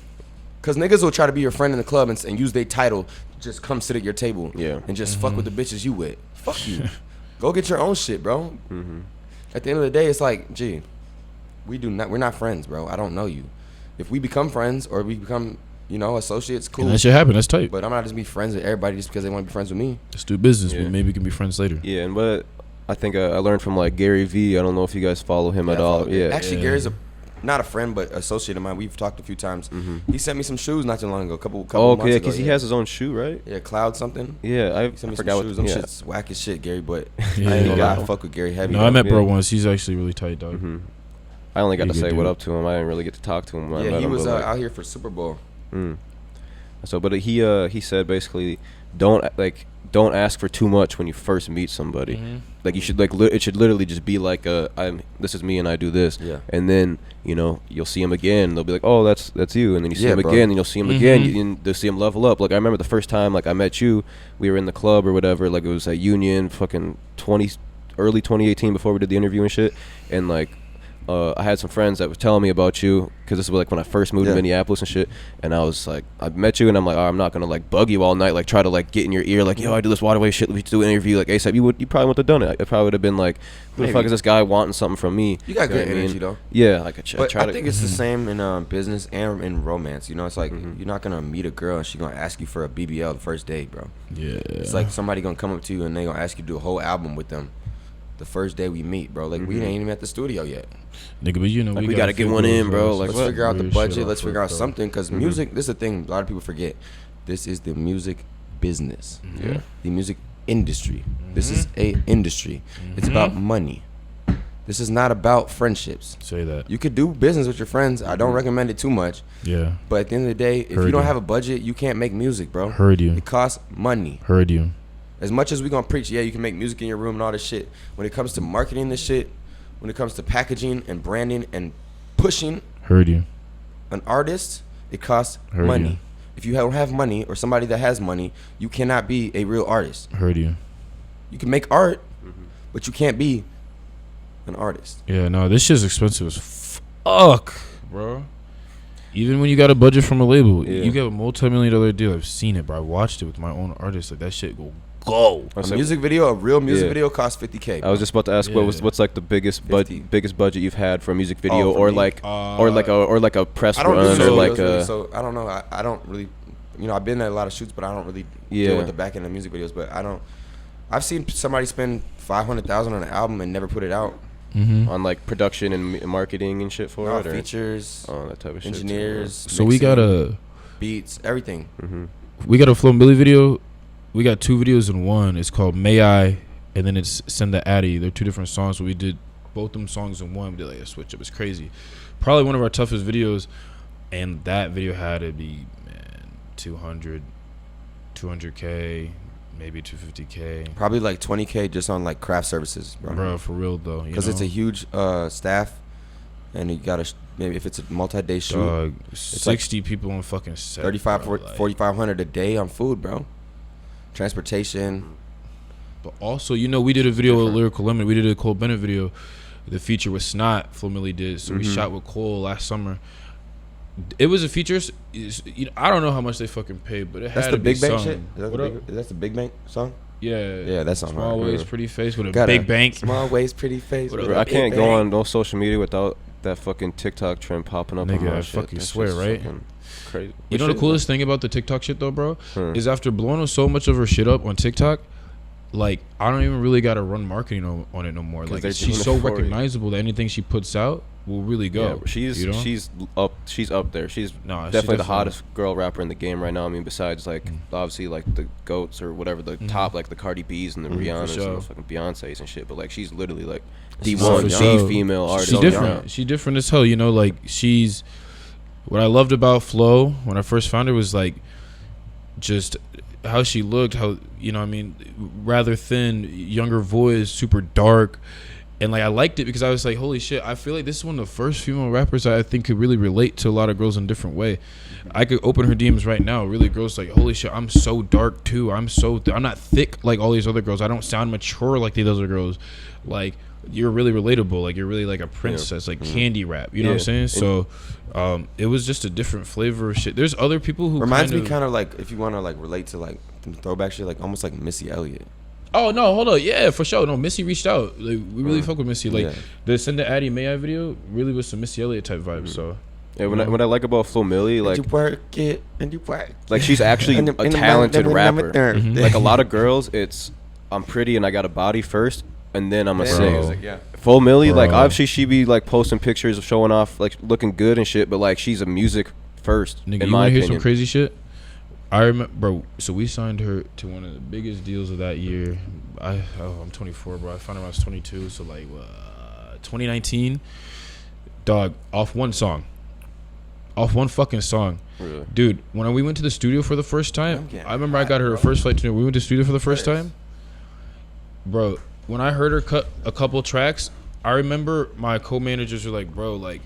Cause niggas will try to be your friend in the club and use their title, just come sit at your table, and just fuck with the bitches you with. Fuck you. Go get your own shit, bro. At the end of the day, it's like, gee, we're not friends, bro. I don't know you. If we become friends or we become, associates, cool. And that shit happen. That's tight. But I'm not just be friends with everybody just because they want to be friends with me. Let's do business. But maybe we can be friends later. Yeah, and what I think I learned from like Gary V. I don't know if you guys follow him at all. Yeah, actually, Gary's not a friend, but associate of mine. We've talked a few times. He sent me some shoes not too long ago. Couple months ago. Because he has his own shoe, right? Yeah, Cloud something. Yeah, I forgot what shoes. Them shit's whack as shit, Gary. But I ain't gonna lie, I fuck with Gary heavy. No, I met bro once. He's actually really tight, dog. I only got to say what up to him. I didn't really get to talk to him. Yeah, he was out here for Super Bowl. So, but he said basically, don't ask for too much when you first meet somebody. Like you should it should literally just be like this is me and I do this. Yeah. And then you'll see him again. And they'll be like, oh, that's you. And then you see him again, and you'll see him again. And they'll see him level up. Like I remember the first time like I met you, we were in the club or whatever. Like it was at Union, fucking early 2018 before we did the interview and shit. And like. I had some friends that were telling me about you because this was like when I first moved to Minneapolis and shit, and I was like, I met you and I'm like, oh, I'm not gonna like bug you all night, like try to like get in your ear, like, yo, I do this waterway shit, we do an interview like ASAP. You probably wouldn't have done it. It probably would have been like, who the fuck is this guy wanting something from me? You got good energy though. Yeah, like I think it's the same in business and in romance. It's like you're not gonna meet a girl and she's gonna ask you for a BBL the first day, bro. Yeah, it's like somebody gonna come up to you and they gonna ask you to do a whole album with them the first day we meet, bro. Like we ain't even at the studio yet. Nigga, but like we gotta get one in, bro. Like let's figure out the budget. Let's figure out something, because music. This is the thing. A lot of people forget. This is the music business. Yeah. The music industry. This is a industry. It's about money. This is not about friendships. Say that. You could do business with your friends. I don't recommend it too much. Yeah. But at the end of the day, if you don't have a budget, you can't make music, bro. Heard you. It costs money. Heard you. As much as we gonna preach, yeah, you can make music in your room and all this shit. When it comes to marketing this shit, when it comes to packaging and branding and pushing, heard you, an artist, it costs money. You. If you don't have money or somebody that has money, you cannot be a real artist. Heard you. You can make art, but you can't be an artist. Yeah, no, this shit's expensive as fuck, bro. Even when you got a budget from a label, you get a multi-million-dollar deal. I've seen it, bro. I watched it with my own artist. Like that shit go. A music video, a real music video costs $50K. Bro. I was just about to ask what's like the biggest budget you've had for a music video, or like a press run, or like a. So I don't know. I don't really, I've been at a lot of shoots, but I don't really deal with the back end of music videos. But I've seen somebody spend $500,000 on an album and never put it out. On like production and marketing and shit for it, or features, that type of engineers. Shit so we got beats, everything. We got a Flo Milli video. We got 2 videos in one. It's called May I, and then it's Send the Addy. They're 2 different songs, but we did both them songs in one. We did like a switch up. It's crazy. Probably one of our toughest videos, and that video had to be 200K, maybe 250K. Probably like 20K just on like craft services, bro. Bro, for real though. Because it's a huge staff, and you gotta maybe if it's a multi-day shoot, 60 like people on fucking set. 4,500 a day on food, bro. Transportation. But also, we did a video with Lyrical Lemon. We did a Kam Bennett video. The feature with Snot, Flo Milli did. So we shot with Cole last summer. It was a feature. I don't know how much they fucking paid, but it had to be Big Bank sung. shit? Is that the Big Bank song? Yeah, that song. Small Waist, Pretty Face with a big bank. Small Waist, Pretty Face. I can't go on no social media without that fucking TikTok trend popping up. Nigga, on my I shit. fucking swear, right? Crazy. You know the coolest thing about the TikTok shit though, bro, is after blowing so much of her shit up on TikTok, like I don't even really gotta run marketing on it no more. Like she's so recognizable that anything she puts out will really go. Yeah, she's up there. She's definitely the hottest girl rapper in the game right now. I mean, besides like obviously like the GOATs or whatever, the top like the Cardi B's and the Rihannas and the fucking Beyonce's and shit. But like she's literally like the female artist. She's different. She's different as hell. Like she's. What I loved about Flo when I first found her was like, just how she looked, how, you know what I mean, rather thin, younger voice, super dark. And like I liked it because I was like, holy shit, I feel like this is one of the first female rappers I think could really relate to a lot of girls in a different way. I could open her DMs right now. Really, girls like, holy shit, I'm so dark too. I'm not thick like all these other girls. I don't sound mature like these other girls. Like, you're really relatable. Like, you're really like a princess, like candy rap. You know what I'm saying? So, it was just a different flavor of shit. There's other people who reminds me kind of like, if you want to like relate to like throwback shit, like almost like Missy Elliott. Oh no, hold on, yeah, for sure. No, Missy reached out. Like, we really fuck with Missy. Like the Send the Addy May I video really was some Missy Elliott type vibes. So yeah, what I like about Flo Milli, like, and you work it and you work. Like, she's actually a talented rapper. Like a lot of girls, it's I'm pretty and I got a body first, and then I'm gonna sing. Yeah. Flo Milli, like obviously she be like posting pictures of showing off, like looking good and shit, but like she's a music first. Nigga, in you my wanna opinion. hear some crazy shit? I remember, bro. So we signed her to one of the biggest deals of that year. I'm 24, bro. I found her when I was 22. So like 2019, dog. Off one fucking song, Really? dude. When we went to the studio for the first time, I remember I got her first flight to New York. We went to the studio for the first time, bro. When I heard her cut a couple tracks, I remember my co-managers were like, bro, like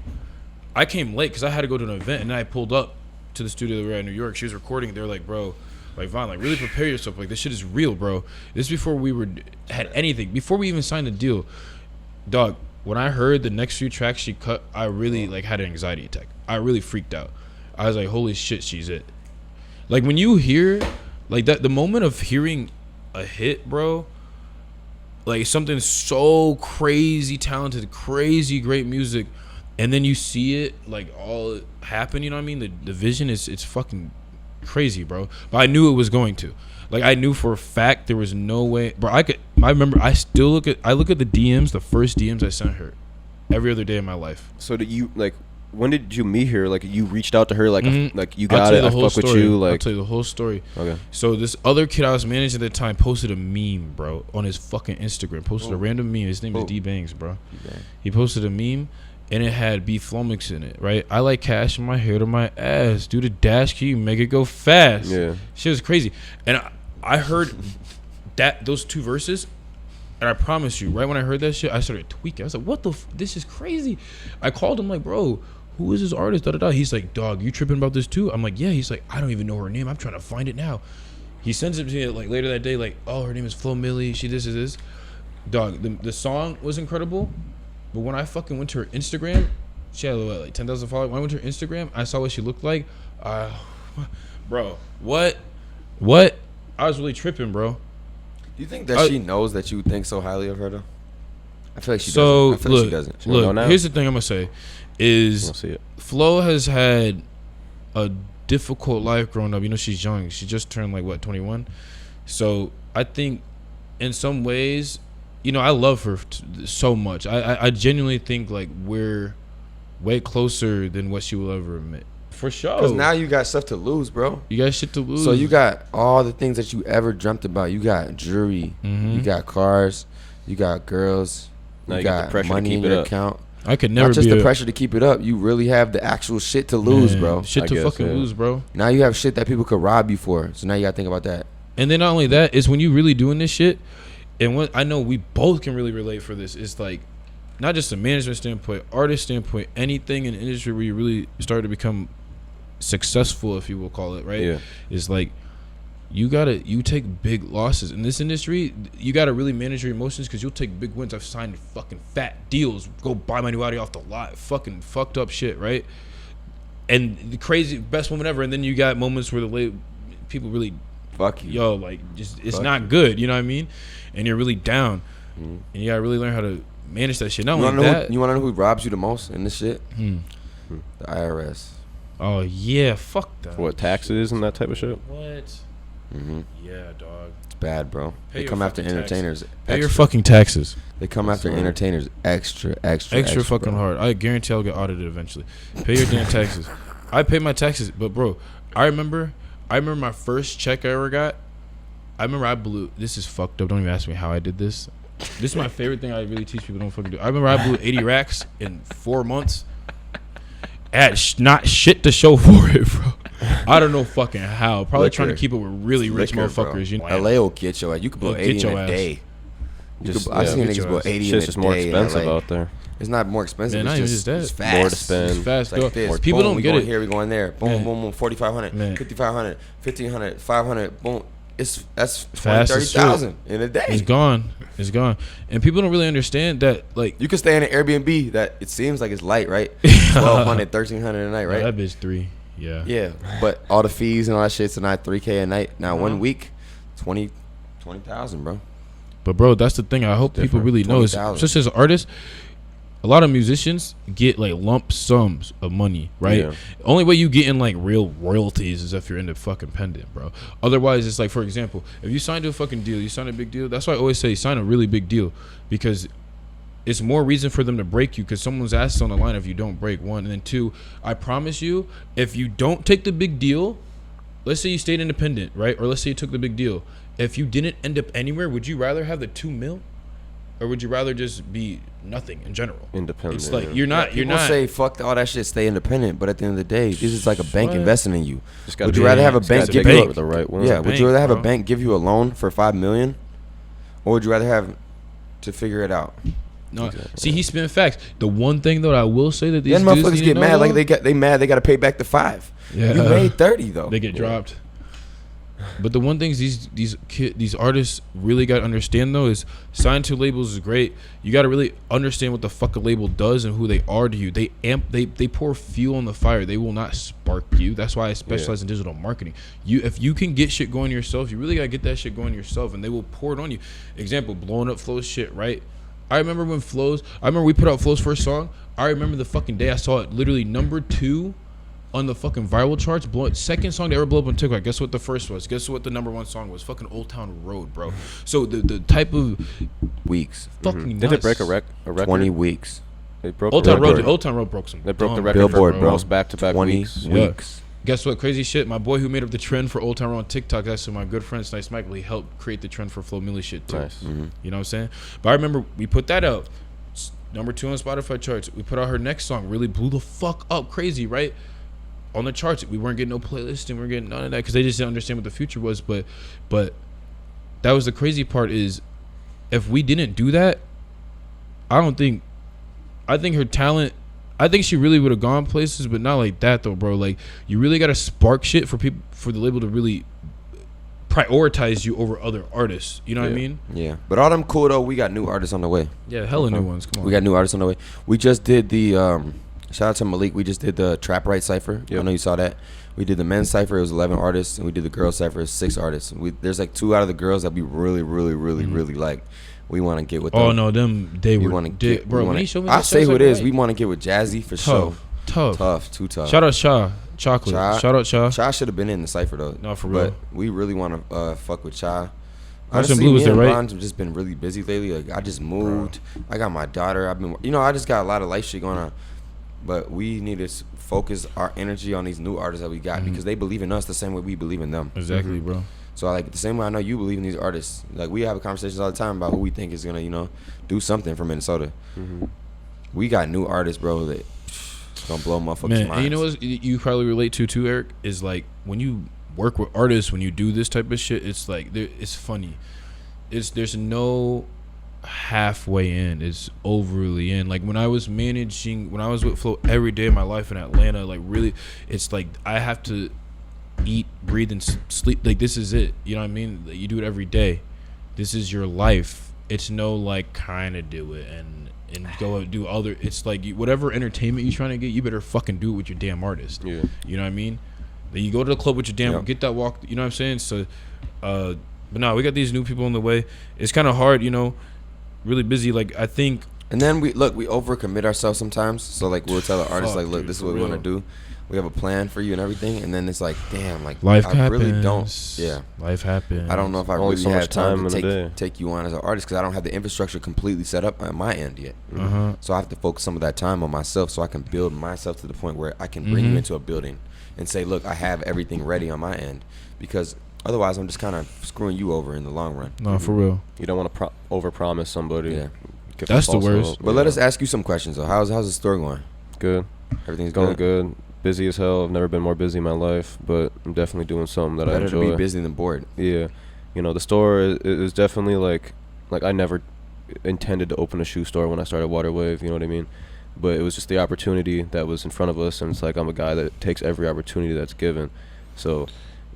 I came late because I had to go to an event, and then I pulled up to the studio that we were at in New York. She was recording. They're like, bro, like, Von, like, really prepare yourself. Like, this shit is real, bro. This is before we had anything. Before we even signed the deal. Dog, when I heard the next few tracks she cut, I really, like, had an anxiety attack. I really freaked out. I was like, holy shit, she's it. Like, when you hear, like, that, the moment of hearing a hit, bro, like, something so crazy talented, crazy great music, and then you see it, like, all happen, you know what I mean? The vision it's fucking crazy, bro. But I knew it was going to. Like, I knew for a fact there was no way, bro. I remember I still look at the DMs, the first DMs I sent her every other day of my life. So did you, like, when did you meet her? Like, you reached out to her, like, like you I'll got tell it, you the I whole fuck with story. you, like. I'll tell you the whole story. Okay. So this other kid I was managing at the time posted a meme, bro, on his fucking Instagram. Posted a random meme. His name is D Bangs, bro. He posted a meme, and it had B Flomix in it, right? I like cash in my hair to my ass. Do the dash, can you make it go fast? Yeah. Shit was crazy. And I heard those two verses, and I promise you, right when I heard that shit, I started tweaking. I was like, what the this is crazy. I called him like, bro, who is this artist? Da-da-da. He's like, dog, you tripping about this too? I'm like, yeah. He's like, I don't even know her name. I'm trying to find it now. He sends it to me like later that day, like, oh, her name is Flo Milli. She this is this. Dog, the song was incredible. But when I fucking went to her Instagram, she had like 10,000 followers. When I went to her Instagram, I saw what she looked like. Bro, what? I was really tripping, bro. Do you think that she knows that you think so highly of her though? I feel like she doesn't. I feel look, like she doesn't. She look, here's the thing I'm gonna say is Flo has had a difficult life growing up. You know, she's young. She just turned like what, 21. So I think in some ways, you know, I love her so much. I genuinely think like we're way closer than what she will ever admit. For sure. Because now you got stuff to lose, bro. You got shit to lose. So you got all the things that you ever dreamt about. You got jewelry. You got cars. You got girls. You got money in your account. I could never not just be the pressure to keep it up. You really have the actual shit to lose, bro. Shit to fucking lose, bro. Now you have shit that people could rob you for. So now you got to think about that. And then not only that, is when you really doing this shit, and what I know we both can really relate for this, is like not just a management standpoint, artist standpoint, anything in the industry where you really start to become successful, if you will call it, right? Yeah. It's like you take big losses in this industry. You gotta really manage your emotions because you'll take big wins. I've signed fucking fat deals, go buy my new Audi off the lot, fucking fucked up shit, right? And the crazy best moment ever. And then you got moments where people really fuck you, yo, like just it's not good, you know what I mean? And you're really down, and you gotta really learn how to manage that shit. Not only that, you wanna know who robs you the most in this shit? The IRS. Oh yeah, fuck that. What, taxes and that type of shit? What? Yeah, dog. It's bad, bro. They come after entertainers. Pay your fucking taxes. They come after entertainers extra fucking bro. hard. I guarantee I'll get audited eventually. Pay your damn taxes. I pay my taxes, but bro, I remember my first check I ever got. I remember I blew. This is fucked up. Don't even ask me how I did this. This is my favorite thing I really teach people. Don't fucking do. I remember I blew 80 racks in 4 months. had not shit to show for it, bro. I don't know fucking how. Probably Liquor. trying to keep it with really rich Liquor, motherfuckers. bro. You know, LA will get your ass. You could blow Get 80 in your a ass. day. Just, I've seen get niggas your blow ass. 80 in shit's a just more day in expensive LA. out there. It's not more expensive. Man, it's not even just that. it's fast. More to spend. It's fast. It's like this. People Boom, don't we get going it. here, we going there. Boom, Man. boom, boom. 4,500, Man. 5,500, 1,500, 500. Boom. That's 20, Fast as shit. 30,000 in a day. It's gone. It's gone. And people don't really understand that. Like, You can stay in an Airbnb that it seems like it's light, right? 1,200, 1,300 a night, right? that bitch 3. Yeah. Yeah, but all the fees and all that shit's not $3K a night. Now 1 week, 20,000, bro. But bro, that's the thing. I hope people Different. really know is 20,000. just as artists, a lot of musicians get like lump sums of money, right? Yeah. Only way you get in like real royalties is if you're in the fucking pendant, bro. Otherwise, it's like, for example, if you sign to a fucking deal, you sign a big deal. That's why I always say sign a really big deal, because it's more reason for them to break you, because someone's ass is on the line if you don't break, one. And then two, I promise you, if you don't take the big deal, let's say you stayed independent, right? Or let's say you took the big deal. If you didn't end up anywhere, would you rather have the 2 mil? Or would you rather just be nothing in general? Independent. It's like yeah. you're not. People say fuck all that shit, stay independent. But at the end of the day, this is like a bank What? investing in you. Just gotta Would you be- rather have a just bank gotta give pick you the right one? yeah? It's a Would you bank, rather have bro. a bank give you a loan for $5 million, or would you rather have to figure it out? No, see, he's spitting facts. The one thing though I will say that these Then dudes motherfuckers need to get know, mad like though, they mad they got to pay back the 5. Yeah. You made 30 though. they get dropped. But the one things these artists really got to understand though is sign to labels is great. You got to really understand what the fuck a label does and who they are to you. They pour fuel on the fire. They will not spark you. That's why I specialize in digital marketing. If you can get shit going yourself, you really got to get that shit going yourself, and they will pour it on you. Example, blowing up Flow's shit, right? I remember we put out Flow's first song. I remember the fucking day I saw it literally number 2 on the fucking viral charts. Second song to ever blow up on TikTok. Guess what the first was? Guess what the number 1 song was? Fucking Old Town Road, bro. So the type of weeks. fucking Did nuts. they break a record? 20 weeks. They broke Old the Town record. Road. Old Town Road broke some. They broke the dumb record Billboard, for bro. most back-to-back 20 weeks. weeks. Guess what? Crazy shit. My boy who made up the trend for Old Town Road on TikTok, that's my good friend Snice Michael. He helped create the trend for Flo Milli shit too. Nice. You know what I'm saying? But I remember we put that out. Number 2 on Spotify charts. We put out her next song. Really blew the fuck up. Crazy, right? On the charts, we weren't getting no playlist and we weren't getting none of that because they just didn't understand what the future was. But that was the crazy part is if we didn't do that, I think her talent, I think she really would have gone places, but not like that though, bro. Like you really got to spark shit for people, for the label to really prioritize you over other artists. You know what I mean? Yeah. But all them cool though, we got new artists on the way. Yeah, hella new ones. Come on. We got new artists on the way. We just did the shout out to Malik. We just did the Trap Right Cypher. Yep. I know you saw that. We did the men's cypher. It was 11 artists, and we did the girls cypher. It was 6 artists. There's like 2 out of the girls that we really like. We want to get with them. Oh no, they We were want to get, bro. we When wanna, he showed me, I that say shit, I who was it like, is. right. We want to get with Jazzy for sure. Tough. Too tough. Shout out Shaw Chocolate. Cha. Shout out Shaw. Cha should have been in the cypher though. No, for real. But we really want to fuck with Cha. Carson Honestly, Blue was me there, and right? Ron's have just been really busy lately. Like I just moved. I got my daughter. I just got a lot of life shit going on. But we need to focus our energy on these new artists that we got because they believe in us the same way we believe in them. Exactly, bro. So like the same way I know you believe in these artists. Like we have conversations all the time about who we think is gonna, do something for Minnesota. We got new artists, bro, that gonna blow motherfuckers' Man, minds. and you know what you probably relate to too, Eric, is like when you work with artists, when you do this type of shit, it's like it's funny. There's no halfway in. It's overly in. Like when I was with Flo every day of my life in Atlanta, like really, it's like I have to eat, breathe, and sleep. Like this is it. You know what I mean? Like, you do it every day. This is your life. It's no like kind of do it and go do other. It's like whatever entertainment you're trying to get, you better fucking do it with your damn artist. Yeah. You know what I mean? Then you go to the club with your damn, get that walk. You know what I'm saying? So, but no, we got these new people on the way. It's kind of hard, really busy. Like I think. And then we overcommit ourselves sometimes. So like we'll tell the artist like, look, dude, this is for what we want to real. do. We have a plan for you and everything. And then it's like, damn, like Life I happens. really don't. Yeah. Life happens. I don't know if I Only really so much have time time in to a day. take you on as an artist because I don't have the infrastructure completely set up on my end yet. Uh-huh. So I have to focus some of that time on myself so I can build myself to the point where I can bring you into a building and say, look, I have everything ready on my end, because otherwise I'm just kind of screwing you over in the long run. No, for real. You don't want to overpromise somebody. Yeah. Give That's them the false worst. hope. But let us ask you some questions though. How's the store going? Good. Everything's going good. Busy as hell. I've never been more busy in my life, but I'm definitely doing something that I enjoy. Better to be busy than bored. Yeah, you know, the store is definitely like I never intended to open a shoe store when I started Waterwave. You know what I mean? But it was just the opportunity that was in front of us, and it's like I'm a guy that takes every opportunity that's given. So,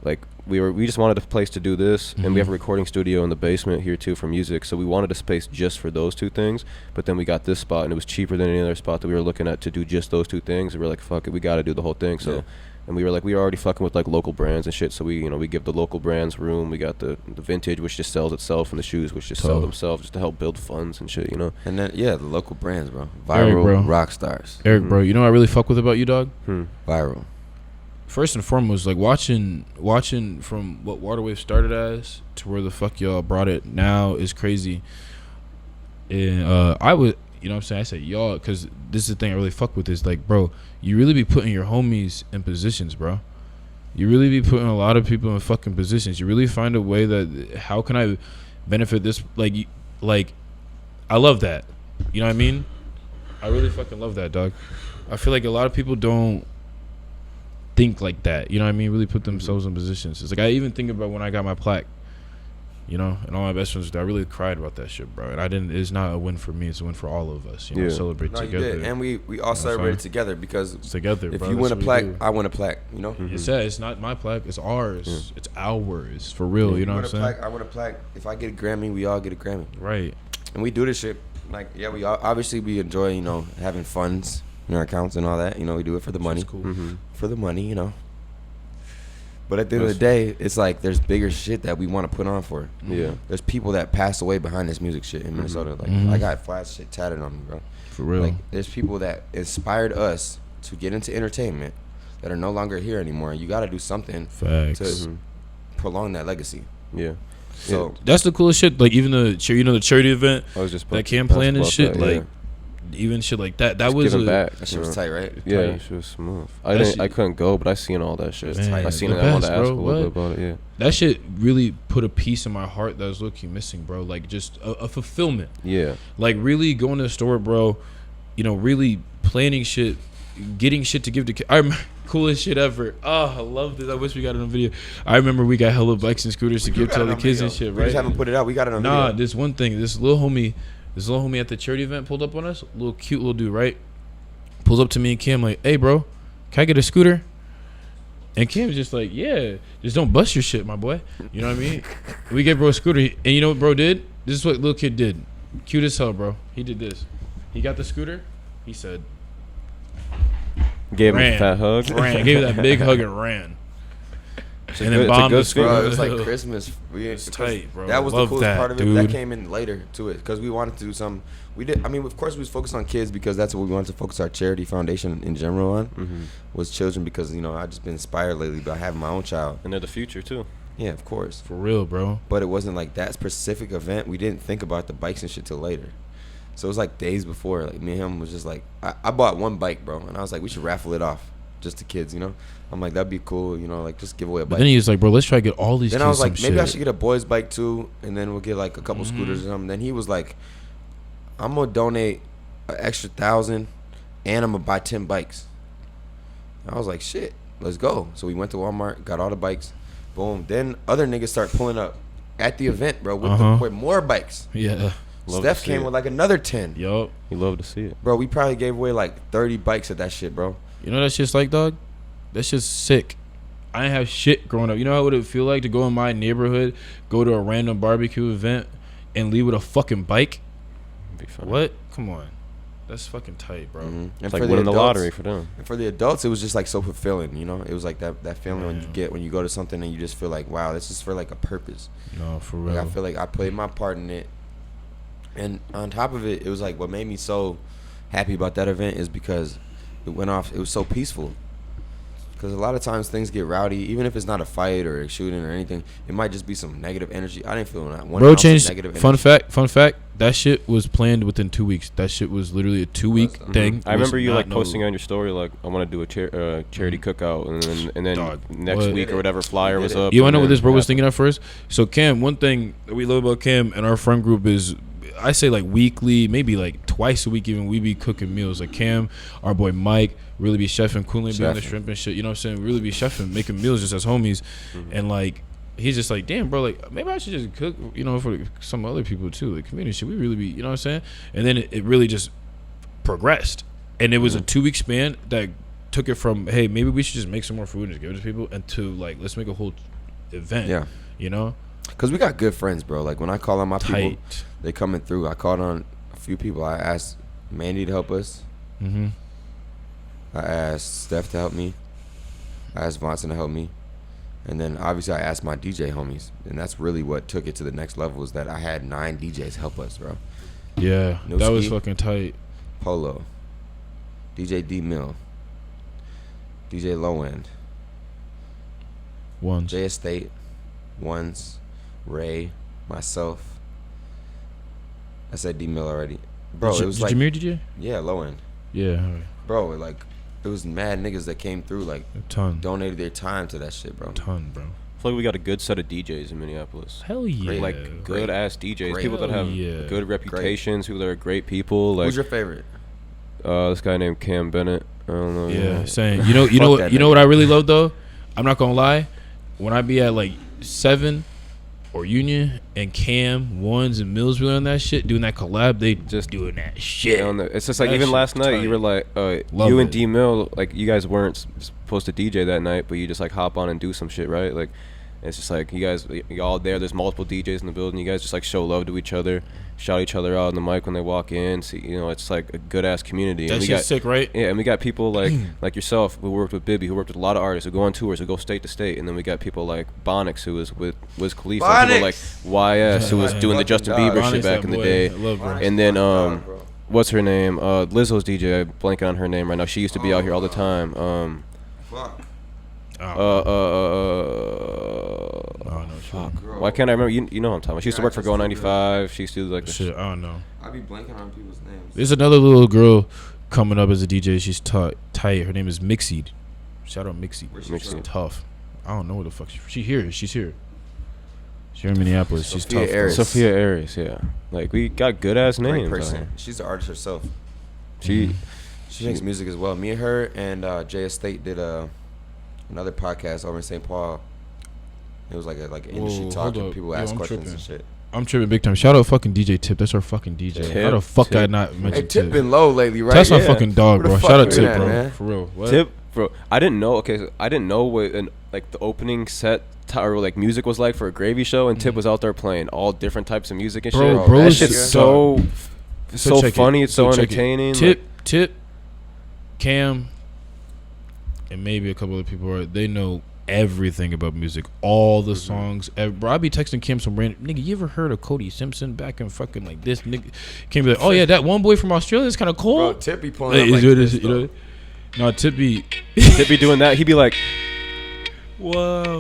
like we just wanted a place to do this, and we have a recording studio in the basement here too for music. So we wanted a space just for those two things. But then we got this spot, and it was cheaper than any other spot that we were looking at to do just those two things. And we were like, fuck it, we got to do the whole thing. So. Yeah. And we were like, we were already fucking with like local brands and shit. So we give the local brands room. We got the vintage, which just sells itself, and the shoes, which just sell themselves, just to help build funds and shit, And then the local brands, bro. Viral, Eric, bro. rock stars. Eric, bro, you know what I really fuck with about you, dog? Viral. First and foremost, like watching from what Waterwave started as to where the fuck y'all brought it now is crazy. And I would. You know what I'm saying? I said y'all because this is the thing I really fuck with is like, bro, you really be putting your homies in positions, bro. You really be putting a lot of people in fucking positions. You really find a way that how can I benefit this? Like, I love that. You know what I mean? I really fucking love that, dog. I feel like a lot of people don't think like that. You know what I mean? Really put themselves in positions. It's like I even think about when I got my plaque. And all my best friends, I really cried about that shit, bro. And I didn't. It's not a win for me. It's a win for all of us. Celebrate together. You did. And we all celebrated together because together. If bro, you win a plaque, I win a plaque. It's not my plaque. It's ours. Yeah. It's ours for real. You know what I'm saying? I win a plaque. If I get a Grammy, we all get a Grammy. Right. And we do this shit like we all, obviously we enjoy having funds in our accounts and all that. We do it for the money. Cool. For the money, But at the end of the day, it's like there's bigger shit that we want to put on for it. Yeah. There's people that passed away behind this music shit in Minnesota. Like I got flash shit tatted on me, bro. For real. Like there's people that inspired us to get into entertainment that are no longer here anymore. You got to do something to prolong that legacy. Yeah. So that's the coolest shit. Like even the charity event that Kam planned and shit. Like even shit like that. That was back. That shit was tight, right? Yeah, that shit was smooth. I couldn't go, but I seen all that shit. Man, I seen it. I wanted to ask a little bit about it. Yeah, that shit really put a piece in my heart that was looking missing, bro. Like just a fulfillment. Yeah, like really going to the store, bro. Really planning shit, getting shit to give to kids. I remember coolest shit ever. Oh, I love this. I wish we got it on video. I remember we got hella bikes and scooters to give to all the kids and shit. Right? We just haven't put it out. We got it on video. Nah, this one thing. This little homie at the charity event pulled up on us. Little cute little dude, right? Pulls up to me and Kam like, "Hey, bro, can I get a scooter?" And Cam's just like, "Yeah, just don't bust your shit, my boy." You know what I mean? We gave bro a scooter, and you know what bro did? This is what little kid did. Cute as hell, bro. He did this. He got the scooter. He said, gave him a fat hug. Gave him that big hug and ran. And then bombed the scooter. Bro, it was like Christmas. It's tight, bro. That was the coolest part of it. Dude. That came in later to it because we wanted to do something. We did. I mean, of course, we was focused on kids because that's what we wanted to focus our charity foundation in general on. Was children because I've just been inspired lately by having my own child. And they're the future too. Yeah, of course. For real, bro. But it wasn't like that specific event. We didn't think about the bikes and shit till later. So it was like days before. Like me and him was just like, I bought one bike, bro, and I was like, we should raffle it off. Just to kids, I'm like, that'd be cool, like just give away a bike. But then he was like, bro, let's try to get all these. Then kids I was like, maybe shit. I should get a boys' bike too, and then we'll get like a couple scooters or something. Then he was like, I'm gonna donate an extra 1,000, and I'm gonna buy 10 bikes. I was like, shit, let's go. So we went to Walmart, got all the bikes, boom. Then other niggas start pulling up at the event, bro, with more bikes. Yeah. Steph came with like another 10. Yup. You love to see it, bro. We probably gave away like 30 bikes at that shit, bro. You know that shit's like, dog? That shit's sick. I didn't have shit growing up. You know how would it feel like to go in my neighborhood, go to a random barbecue event, and leave with a fucking bike? What? Come on. That's fucking tight, bro. It's like winning the lottery for them. And for the adults, it was just like so fulfilling, It was like that feeling when you get when you go to something and you just feel like, wow, this is for like a purpose. No, for real. Like, I feel like I played my part in it. And on top of it, it was like what made me so happy about that event is because it went off. It was so peaceful. Because a lot of times things get rowdy, even if it's not a fight or a shooting or anything. It might just be some negative energy. I didn't feel that one. Bro, changed. Negative energy. Fun fact. That shit was planned within 2 weeks. That shit was literally a 2-week thing. I remember you like posting on your story like I want to do a charity cookout, and then Dog, next week or whatever flyer was up. You wanna know what this bro was thinking at first? So Kam, one thing that we love about Kam and our friend group is I say like weekly, maybe like twice a week even, we be cooking meals. Like Cam, our boy Mike, really be chefing, Coolin be on the shrimp and shit, you know what I'm saying? Really be chefing, making meals just as homies. And like he's just like, damn, bro, like maybe I should just cook, you know, for some other people too, like community shit. We really be, you know what I'm saying? And then it really just progressed, and it was a 2-week span that took it from, hey, maybe we should just make some more food and just give it to people, and to like, let's make a whole event. Yeah, you know, because we got good friends, bro. Like when I call on my people, they coming through. I called on a few people. I asked Mandy to help us. I asked Steph to help me. I asked Vonson to help me. And then obviously I asked my DJ homies, and that's really what took it to the next level, is that I had 9 DJs help us, bro. Yeah, that was fucking tight. Polo, DJ D Mill, DJ Low End, Ones, J Estate, Ones, Ray, myself. I said D Mill already, bro. It was did like Jameer DJ? Yeah, Low End. Yeah, bro. Like it was mad niggas that came through, like a ton, donated their time to that shit, bro. A ton, bro. I feel like we got a good set of DJs in Minneapolis. Hell yeah. Like good ass DJs. Great. People that have good reputations, people that are great people. Like, who's your favorite? This guy named Kam Bennett. I don't know. Yeah, saying you know what I really love though? I'm not gonna lie. When I be at like 7 or Union and Cam, Ones, and Mills really on that shit, doing that collab, they just doing that shit. It's just like that, even last night, you were like, you and D Mill, like you guys weren't supposed to DJ that night, but you just like hop on and do some shit, right? Like, it's just like you guys, you all there. There's multiple DJs in the building. You guys just like show love to each other, shout each other out on the mic when they walk in. See, you know, it's like a good ass community. That shit's sick, right? Yeah, and we got people like yourself who worked with Bibby, who worked with a lot of artists, who go on tours, who go state to state, and then we got people like Bonix, who was with Wiz Khalifa, and people like YS, who was doing the Justin Bieber shit back in the day, and then what's her name? Lizzo's DJ. I'm blanking on her name right now. She used to be out here all the time. Why can't I remember? You know what I'm talking about. She used to work for Go 95. She used to do like shit. I don't know. I be blanking on people's names. There's another little girl coming up as a DJ. She's tight. Her name is Mixied. Shout out Mixied. She's tough. I don't know where the fuck she's here. She's here. She's here in Minneapolis. She's tough. Sophia Aries. Yeah. Like we got good ass names. Great person. She's the artist herself. She makes music as well. Me and her and J Estate did another podcast over in St. Paul. It was like an industry talk, and people ask questions and shit. I'm tripping big time. Shout out fucking DJ Tip. That's our fucking DJ. Tip, how the fuck I not mention Tip? Tip been low lately, right? That's my fucking dog, bro. Shout out Tip, bro. Man? For real. What? Tip, bro. I didn't know. Okay, so I didn't know what like the opening set or like music was like for a Gravy show, and Tip was out there playing all different types of music and shit. Bro, that shit's so funny. It's so entertaining. Tip, Cam, and maybe a couple of people they know everything about music, all the songs. Bro, I be texting Kim some random nigga. You ever heard of Cody Simpson back in fucking like this nigga? Kim be like, oh yeah, that one boy from Australia is kind of cool. Bro, Tip be pulling up like this, you know? No, Tip be doing that. He be like, whoa.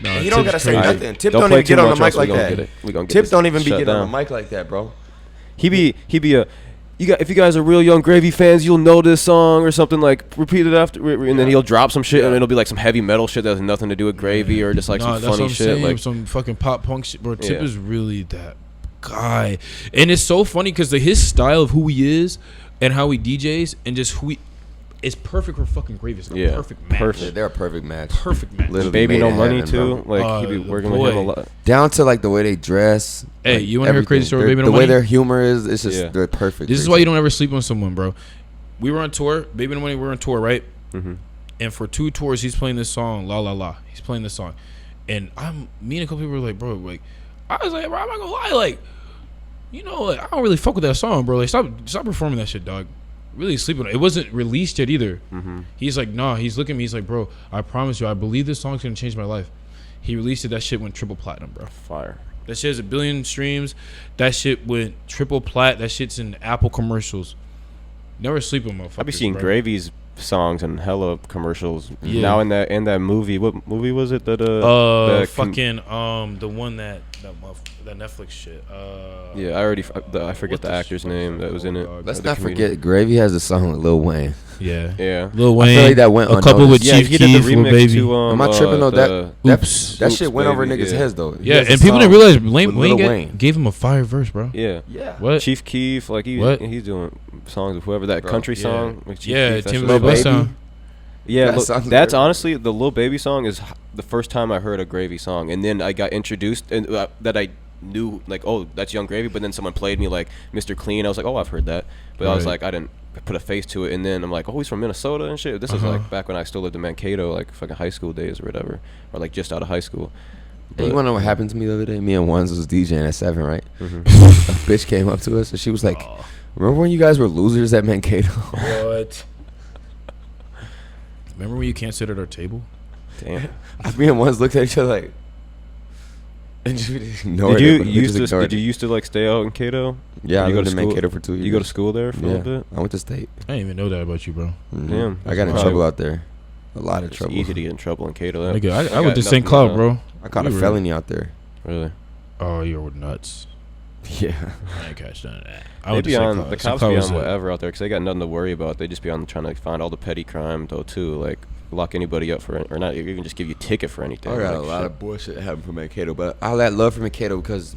No, he don't gotta say nothing. Tip don't even get on the mic like that. Tip don't even be getting on the mic like that, bro. He be if you guys are real young Gravy fans, you'll know this song or something, like repeat it after, and then he'll drop some shit, and it'll be like some heavy metal shit that has nothing to do with Gravy, or just like some funny shit, like some fucking pop punk shit. Bro, Tip is really that guy, and it's so funny because his style of who he is and how he DJs and just who he is perfect for fucking Gravy. It's a perfect match. Perfect. They're a perfect match. Perfect match. Literally Baby No Money too. Like he be working with him a lot. Down to like the way they dress. Hey, like, you want to hear a crazy story? Baby No Money. The way their humor is, it's just they're perfect. This is why you don't ever sleep on someone, bro. We were on tour. Baby No Money. We were on tour, right? And for 2 tours, he's playing this song, La La La. He's playing this song, and me and a couple people were like, bro, like, I was like, bro, I'm not gonna lie, like, you know, like, I don't really fuck with that song, bro. Like, stop performing that shit, dog. Really sleeping. It wasn't released yet either. He's like, nah. He's looking at me. He's like, bro, I promise you, I believe this song's gonna change my life. He released it. That shit went triple platinum, bro. Fire. That shit has 1 billion streams. That shit went triple plat. That shit's in Apple commercials. Never sleep on motherfuckers. I be seeing Gravy's songs and hella commercials. Yeah. Now in that movie, what movie was it that the one that that Netflix shit. Yeah, I forget the actor's name that was in it. Let's The not comedian. forget, Gravy has a song with Lil Wayne. Yeah. Yeah. Lil I Wayne. feel like that went a couple with unnoticed. Yeah, Chief he did Keef, the Lil remix Baby. to Am I tripping though? That Oops. that shit went over Baby, niggas' yeah. heads though. He Yeah, has a and people didn't song realize with Lil Wayne gave him a fire verse, bro. Yeah. Yeah. What? Chief Keef, like What? he's doing songs with whoever that Bro, country yeah. song. With Chief Yeah, Keef, that Tim shit Lil was Baby. fire. Baby. Yeah, That look, sounds that's great. honestly the Lil Baby song is the first time I heard a Gravy song, and then I got introduced and that I knew like, oh, that's Young Gravy, but then someone played me like Mr. Clean. I was like, oh, I've heard that, but I was Right. like, I didn't put a face to it, and then I'm like, oh, he's from Minnesota and shit. This is like back when I still lived in Mankato, like fucking high school days or whatever, or like just out of high school. Hey, you wanna know what happened to me the other day? Me and Ones was DJing at 7, right? Mhm. A bitch came up to us and she was like, "Remember when you guys were losers at Mankato?" What? Remember when you can't sit at our table? Damn. Me and Ones looked at each other like, and just ignored Did you it, but we used just to? ignored Did you it. used to like stay out in Cato? Yeah, I you lived to in school? Mankato for 2 years. You go to school there for a Yeah, little bit? I went to state. I didn't even know that about you, bro. Mhm. Damn, I got in that's trouble wild. out there. A lot of It's trouble. easy to get in trouble in Cato. Nigga, I got went to St. nothing Cloud, to bro. I caught a We were- felony out there. Really? Oh, you were nuts. Yeah. I ain't catch none of that. I They went to be St. on Cloud. the St. cops Cloud be was on it. whatever out there because they got nothing to worry about. They just be on trying to find all the petty crime though too, like lock anybody up for it, or not even just give you a ticket for anything. I got like, a lot shit. of bullshit that happened from Mankato, but I had love for Mankato because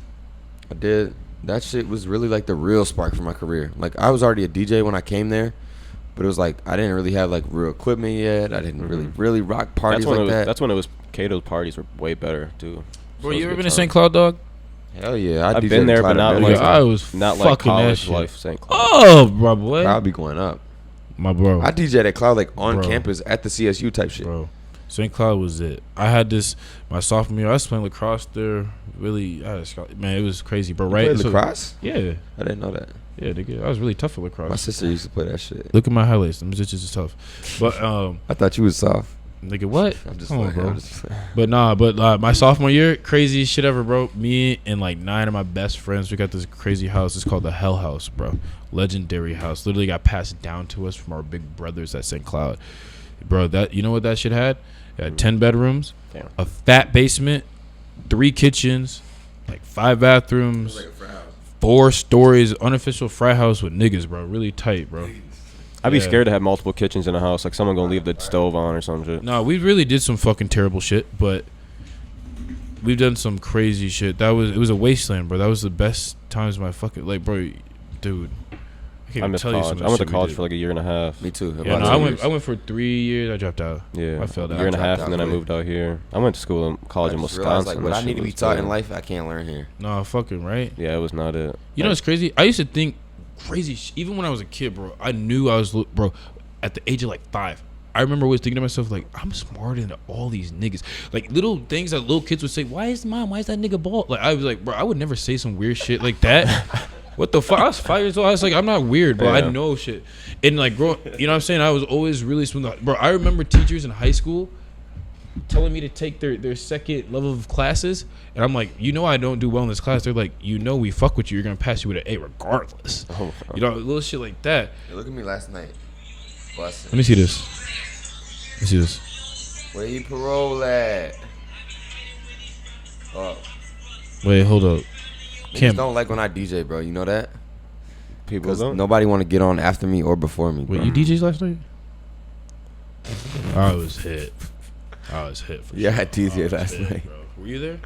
I did that shit was really like the real spark for my career. Like I was already a DJ when I came there, but it was like I didn't really have like real equipment yet. I didn't really rock parties That's when like it was, that. That's when it was Cato's parties were way better too. Bro, So it was you a ever good been to time. St. Cloud, dog? Hell yeah, I've DJ'd been there, Clyde but not a like million I was not like fucking that college shit. life St. Cloud. Oh, my boy. Cloud be going up. My bro. I DJ'd at Cloud like on Bro. campus at the CSU type shit. Bro, St. Cloud was it. I had this my sophomore year. I was playing lacrosse there. Really, man, it was crazy. But You right, played so- lacrosse? Yeah, I didn't know that. yeah, nigga. I was really tough at lacrosse. My sister used to play that shit. Look at my highlights. Them bitches is tough. But I thought you was soft. nigga, what? I'm just Come on, playing. bro. I'm just playing. But nah, my sophomore year, craziest shit ever, bro. Me and like 9 of my best friends, we got this crazy house. It's called the Hell House, bro. Legendary house. Literally got passed down to us from our big brothers at St. Cloud. Bro, that you know what that shit had? It had 10 bedrooms, Damn. a fat basement, 3 kitchens, like 5 bathrooms, 4 stories, unofficial frat house with niggas, bro. Really tight, bro. I'd be Yeah. scared to have multiple kitchens in a house, like someone gonna leave the stove on or some shit. No, we really did some fucking terrible shit, but we've done some crazy shit. It was a wasteland, bro. That was the best times of my fucking like, bro, dude. I can't I even miss tell you some college. of I the went to shit we college did. for like a year and a half. Me too. Yeah, About no, 2 I years. went for 3 years. I dropped out. Yeah, I failed a out. year and a half, dropped and then I out moved out here. I went to school in college in I just Wisconsin. realized, like, what That I need shit to be was taught in boring. life, I can't learn here. No, fucking right. Yeah, it was not it. You know what's crazy? I used to think crazy. Even when I was a kid, bro, I knew I was, bro. At the age of like 5, I remember always thinking to myself like, I'm smarter than all these niggas. Like little things that little kids would say. Why is that nigga bald? Like I was like, bro, I would never say some weird shit like that. What the fuck? I was 5 years old. I was like, I'm not weird, bro. Yeah. I know shit. And like, bro, you know what I'm saying? I was always really smooth. Bro, I remember teachers in high school telling me to take their second level of classes, and I'm like, you know, I don't do well in this class. They're like, you know, we fuck with you. You're gonna pass you with an A regardless. Oh, You know, little shit like that. Hey, look at me last night. Busting. Let me see this. Let me see this. Where you parole at? Oh, Wait, hold up. niggas Cam, don't like when I DJ, bro. You know that? people Because don't. nobody want to get on after me or before me, bro. wait, you DJs last night? I was hit. I was hit for Yeah, I sure. had DJ was last hit, night. bro. Were you there?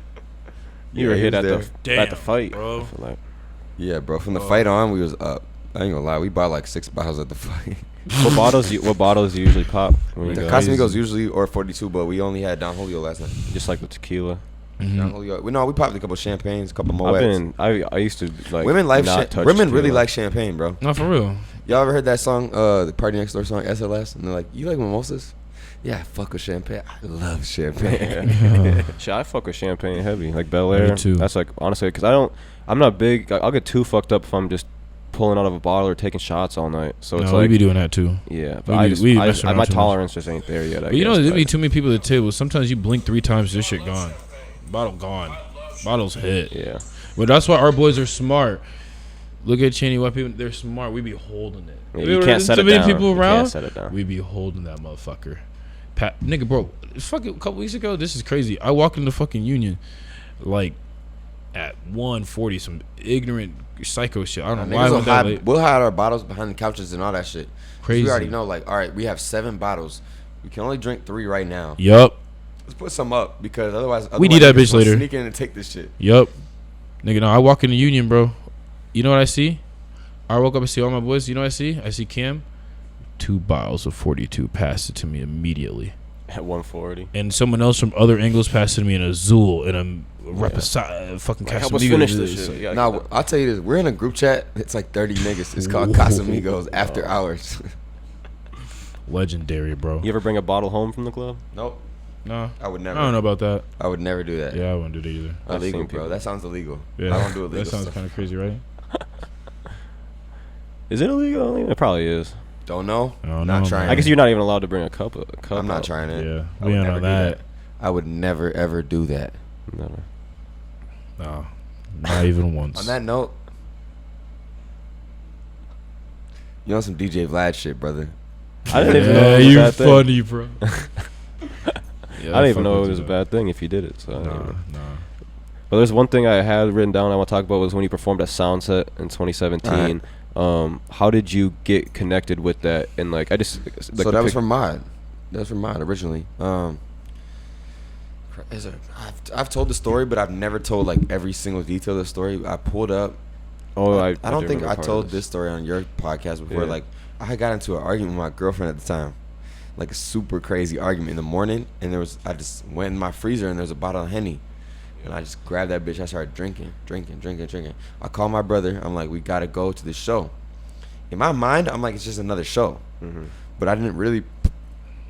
You were he hit was at there. the Damn, fight, bro. I feel like. Yeah, bro. From the fight on, we was up. I ain't gonna lie. We bought like 6 bottles at the fight. What bottles? What bottles do you usually pop? When you The go? Casamigos usually or 42, but we only had Don Julio last night. Just like the tequila. Mm-hmm. Don Julio. We popped a couple champagnes, a couple I've Moeds. been. I used to like. Women like not touch women really tequila. like champagne, bro. No, for real. Y'all ever heard that song, the Party Next Door song, SLS? And they're like, you like mimosas? Yeah, I fuck with champagne. I love champagne. Shit, I fuck with champagne heavy, like Bel Me Air. too. That's like honestly, because I'm not big. I'll get too fucked up if I'm just pulling out of a bottle or taking shots all night. So it's No, we like, be doing that too. yeah, we but be messing around my too much. tolerance just ain't there yet. But you know, there'd be too many people at the table. Sometimes you blink 3 times, this shit gone. Bottle gone. Bottle's hit. Yeah, But that's why our boys are smart. Look at Cheney, white people, they're smart. We be holding it. yeah We you were can't set so it many down. people You around. can't set it down. We be holding that motherfucker. Nigga, bro, fucking a couple weeks ago, this is crazy. I walked into fucking Union, like at 1:40. Some ignorant psycho shit. I don't know Niggas why I will went that hide, late. we'll hide our bottles behind the couches and all that shit. 'Cause Crazy. We already know, like, all right, we have 7 bottles. We can only drink 3 right now. Yup. Let's put some up because otherwise We need that niggas bitch will later. Sneak in and take this shit. Yup. Nigga, no, I walk in the Union, bro. You know what I see? I woke up and see all my boys. You know what I see? I see Cam. 2 bottles of 42 passed it to me immediately. At 140. And someone else from other angles passed it to me in a Zool and a fucking Like, help us finish this shit. Yeah, Nah, I'll tell you this. We're in a group chat. It's like 30 niggas. It's called Casamigos After Hours. Legendary, bro. You ever bring a bottle home from the club? Nope. No. I would I never. don't know about that. I would never do that. Yeah, I wouldn't do that either. I've Illegal, seen bro. people. That sounds illegal. Yeah. I don't do illegal That sounds stuff. kind of crazy, right? Is it illegal? It probably is. Don't know. I don't Not know, trying. man. I guess you're not even allowed to bring a cup. I'm not out. trying it. Yeah. I We would ain't never on do that. I would never ever do that. Never. No. Not even once. On that note, you know some DJ Vlad shit, brother. I didn't even know Yeah, it was a you bad thing. funny, bro. I didn't even know it was a bad thing if you did it. So I didn't Nah, even- nah. But there's one thing I had written down I want to talk about was when you performed at Soundset in 2017. How did you get connected with that? And like, I just like So that was from Mod. That was from Mod originally. I've told the story, but I've never told like every single detail of the story. I pulled up. I don't do think remember I part told of this story on your podcast before. Yeah. Like, I got into an argument with my girlfriend at the time, like a super crazy argument in the morning. And I just went in my freezer and there's a bottle of Henny, and I just grabbed that bitch. I started drinking. I called my brother. I'm like, we gotta go to this show. In my mind, I'm like, it's just another show, but I didn't really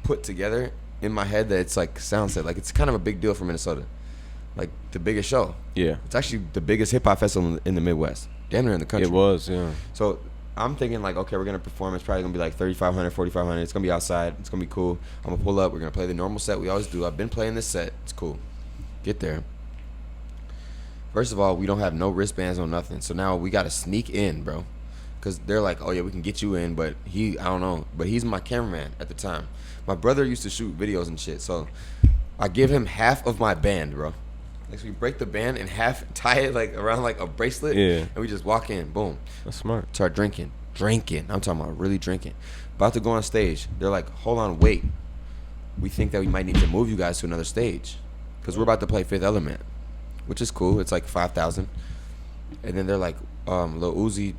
put together in my head that it's like Soundset. Like, it's kind of a big deal for Minnesota, like the biggest show. Yeah, It's actually the biggest hip hop festival in the Midwest, damn near in the country. it was. Yeah, So I'm thinking like, okay, we're gonna perform. It's probably gonna be like 3,500, 4,500. It's gonna be outside. It's gonna be cool. I'm gonna pull up. We're gonna play the normal set we always do. I've been playing this set. It's cool. Get there. First of all, we don't have no wristbands, no nothing. So now we gotta sneak in, bro. Cause they're like, oh yeah, we can get you in, but I don't know. But he's my cameraman at the time. My brother used to shoot videos and shit. So I give him half of my band, bro. Like, so we break the band in half, tie it like around like a bracelet, Yeah. and we just walk in. Boom. that's smart. Start drinking. I'm talking about really drinking. About to go on stage. They're like, hold on, wait. We think that we might need to move you guys to another stage, because we're about to play Fifth Element, which is cool. It's like 5,000. And then they're like, Lil Uzi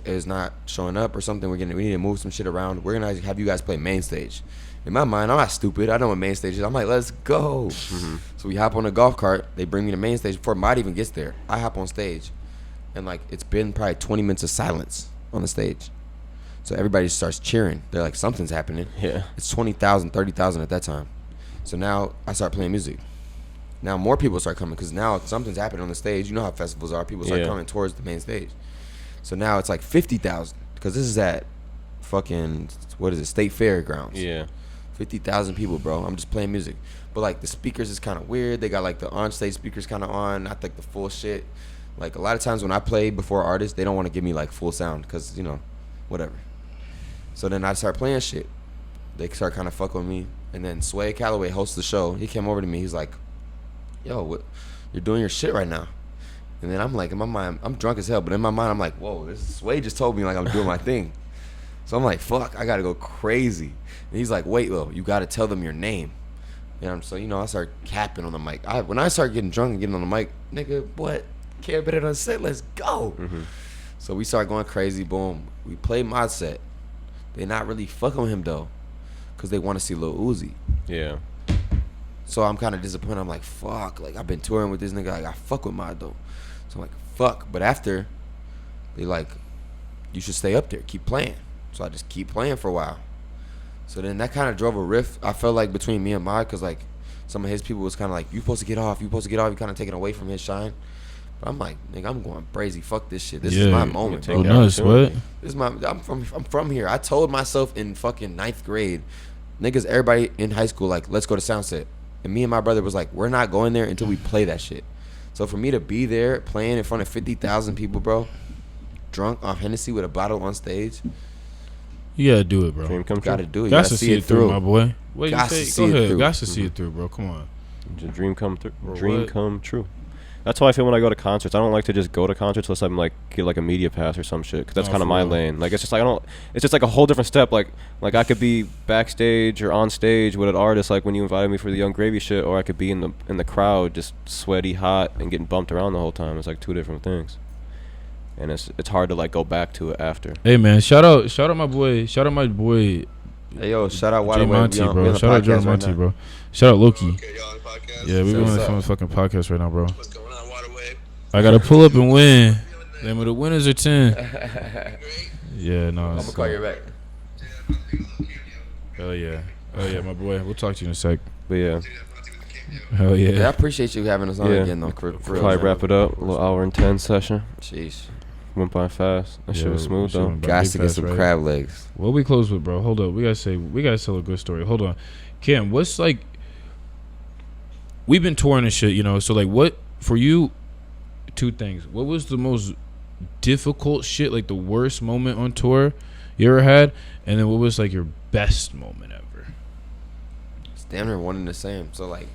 is not showing up or something. We need to move some shit around. We're gonna have you guys play main stage. In my mind, I'm not stupid. I know what main stage is. I'm like, let's go. So we hop on a golf cart. They bring me to main stage before Mod even gets there. I hop on stage, and like, it's been probably 20 minutes of silence on the stage. So everybody starts cheering. They're like, something's happening. Yeah, It's 20,000, 30,000 at that time. So now I start playing music. Now more people start coming, because now something's happening on the stage. You know how festivals are. People start Yeah. coming towards the main stage. So now it's like 50,000, because this is at fucking, what is it, State Fairgrounds. yeah. 50,000 people, bro. I'm just playing music. But like, the speakers is kind of weird. They got like the on-stage speakers kind of on, not like the full shit. Like, a lot of times when I play before artists, they don't want to give me like full sound, because, you know, whatever. So then I start playing shit. They start kind of fucking with me. And then Sway Calloway hosts the show. He came over to me. He's like, yo, what, you're doing your shit right now. And then I'm like, in my mind, I'm drunk as hell, but in my mind, I'm like, whoa, this Sway just told me like I'm doing my thing. So I'm like, fuck, I gotta go crazy. And he's like, wait, Lil, you gotta tell them your name. And so, you know, I start capping on the mic. When I start getting drunk and getting on the mic, nigga, what? Kam Bennett on set, let's go. So we start going crazy, boom. We play Mod set. They not really fucking with him though, because they want to see Lil Uzi. Yeah. So I'm kind of disappointed. I'm like, fuck. Like, I've been touring with this nigga. Like, I fuck with Mod though. So I'm like, fuck. But after, they like, you should stay up there. Keep playing. So I just keep playing for a while. So then that kind of drove a rift, I felt like, between me and Mod, because like, some of his people was kind of like, you supposed to get off. You supposed to get off. You kind of taking away from his shine. But I'm like, nigga, I'm going crazy. Fuck this shit. This is my moment, bro. take Oh, nice. What? This is I'm from here. I told myself in fucking 9th grade, niggas, everybody in high school, like, let's go to Soundset. And me and my brother was like, we're not going there until we play that shit. So for me to be there playing in front of 50,000 people, bro, drunk off Hennessy with a bottle on stage, You gotta do it, bro. Dream come true. gotta do it. You Got gotta to see it through, my boy. What you Gots to say? see Go it ahead. through. Got to see it through, bro. Come on. Dream come through. Or Dream what? come true. That's how I feel when I go to concerts. I don't like to just go to concerts unless I'm like get like a media pass or some shit, 'cause that's kind of my real. lane. Like it's just like I don't. It's just like a whole different step. Like I could be backstage or on stage with an artist, like when you invited me for the Young Gravy shit, or I could be in the crowd just sweaty, hot, and getting bumped around the whole time. It's like two different things, and it's hard to like go back to it after. Hey man, shout out my boy. Hey yo, shout out Jay Waterway. Monty, We on bro. the Shout out podcast Jay right Monty, now. bro. Shout out Loki. Okay, y'all on the podcast? Yeah, we What's on up? the fucking podcast right now, bro. What's going on, Waterway? I gotta pull up and win. Name of the winners are 10. Great. Yeah, no. I'm gonna call you back. Hell yeah. Oh yeah, my boy. We'll talk to you in a sec. But yeah, Hell Yeah, I yeah. appreciate you having us on Yeah. again though. For real, probably man. wrap it up. A little hour and 10 session. Sheesh. Went by fast. That shit was Yeah, smooth shit though. went by Guys big to get fast, some right? crab legs. What we close with, bro? Hold up. We gotta tell a good story. Hold on. Cam, what's like we've been touring and shit, you know, so like what for you, two things. What was the most difficult shit, like the worst moment on tour you ever had? And then what was like your best moment ever? It's damn near one and the same. So like,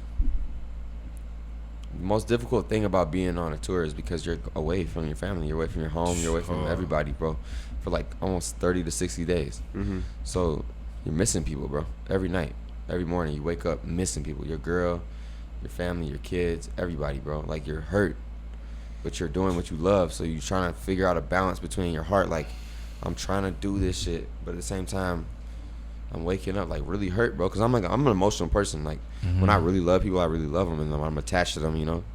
the most difficult thing about being on a tour is because you're away from your family, you're away from your home, you're away from everybody, bro, for like almost 30 to 60 days. Mm-hmm. So you're missing people, bro. Every night, every morning, you wake up missing people. Your girl, your family, your kids, everybody, bro. Like you're hurt, but you're doing what you love. So you're trying to figure out a balance between your heart, like I'm trying to do this shit, but at the same time, I'm waking up like really hurt, bro. Cause I'm an emotional person. Like when I really love people, I really love them, and I'm attached to them, you know.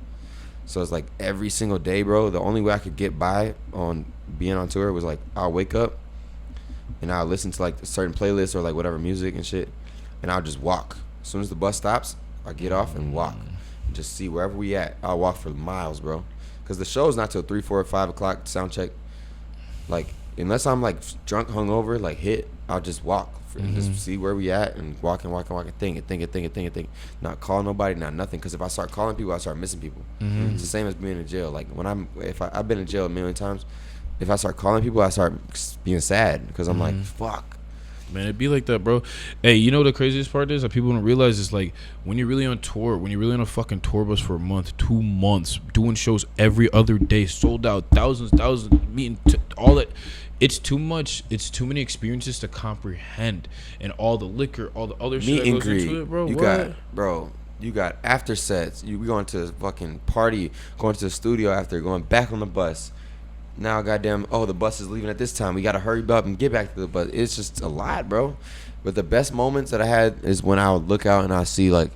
So it's like every single day, bro. The only way I could get by on being on tour was like I'll wake up and I'll listen to like a certain playlist or like whatever music and shit, and I'll just walk. As soon as the bus stops, I get off and walk, and just see wherever we at. I'll walk for miles, bro. Cause the show's not till 3, 4, 5 o'clock sound check. Like unless I'm like drunk, hungover, like hit, I'll just walk. Just see where we at and walk and think. Not call nobody, not nothing. Because if I start calling people, I start missing people. It's the same as being in jail. Like when I've been in jail a million times. If I start calling people, I start being sad because I'm like, fuck. Man, it'd be like that, bro. Hey, you know what the craziest part is that people don't realize is like when you're really on tour, when you're really on a fucking tour bus for a month, 2 months, doing shows every other day, sold out, thousands, meeting all that. It's too much. It's too many experiences to comprehend, and all the liquor, all the other shit Meet that and goes greet. into it, bro. You got after sets. We going to the fucking party, going to the studio after, going back on the bus. Now, goddamn, the bus is leaving at this time. We got to hurry up and get back to the bus. It's just a lot, bro. But the best moments that I had is when I would look out and I see, like,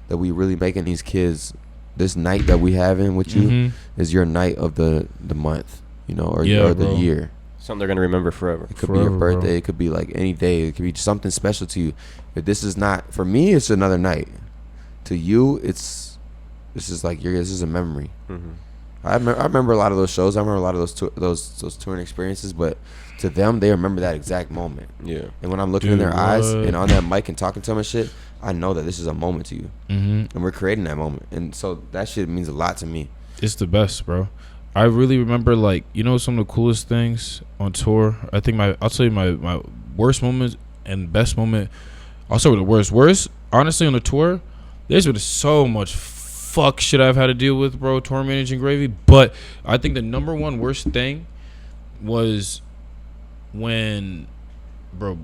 that we really making these kids, this night that we having with you is your night of the month, you know, or the bro. year. Something they're gonna remember forever. It could be your Forever, birthday. bro. It could be, like, any day. It could be something special to you. If this is not, for me, it's another night. To you, this is like, this is a memory. Mm-hmm. I remember a lot of those shows. I remember a lot of those touring experiences. But to them, they remember that exact moment. Yeah. And when I'm looking in Dude, their eyes what? and on that mic and talking to them and shit, I know that this is a moment to you. And we're creating that moment. And so that shit means a lot to me. It's the best, bro. I really remember, like, you know, some of the coolest things on tour. I think I'll tell you my worst moment and best moment. I'll start with the worst. Worst, honestly, on the tour, there's been so much fuck shit I've had to deal with, bro, tour managing Gravy. But I think the number one worst thing was when, bro,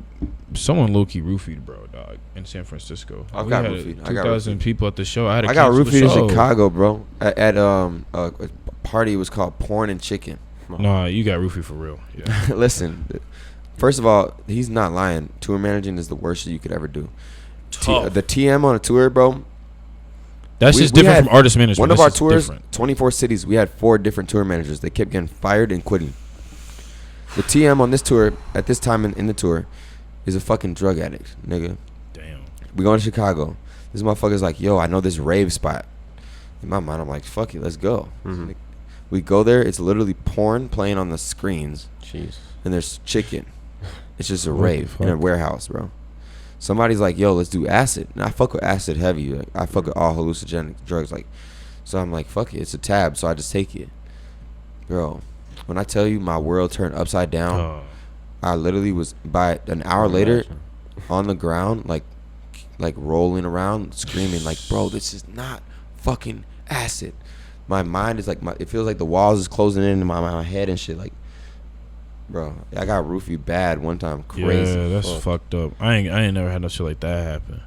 someone low-key roofied, bro, dog, in San Francisco. I We got had roofied. 2,000 people at the show. I I got cancel the roofied in show. Chicago, bro. At a party. It was called Porn and Chicken. Nah, you got roofied for real. Yeah. Listen, first of all, he's not lying. Tour managing is the worst shit you could ever do. Tough. The TM on a tour, bro. That's just different from artist management. One of That's our just tours, different. 24 cities, we had 4 different tour managers. They kept getting fired and quitting. The TM on this tour, at this time in the tour, is a fucking drug addict, nigga. Damn. We going to Chicago. This motherfucker's like, yo, I know this rave spot. In my mind, I'm like, fuck it, let's go. Mm-hmm. We go there. It's literally porn playing on the screens. Jeez. And there's chicken. It's just a What the rave in a fuck? warehouse, bro. Somebody's like, yo, let's do acid. And I fuck with acid heavy. Like, I fuck with all hallucinogenic drugs. Like, so I'm like, fuck it. It's a tab, so I just take it. Bro, when I tell you my world turned upside down, I literally was, by an hour later, on the ground, like rolling around, screaming, like, bro, this is not fucking acid. my mind is like it feels like the walls is closing in my head and shit. Like, bro, I got roofied bad one time. Crazy. Yeah, that's fucked up. I ain't never had no shit like that happen.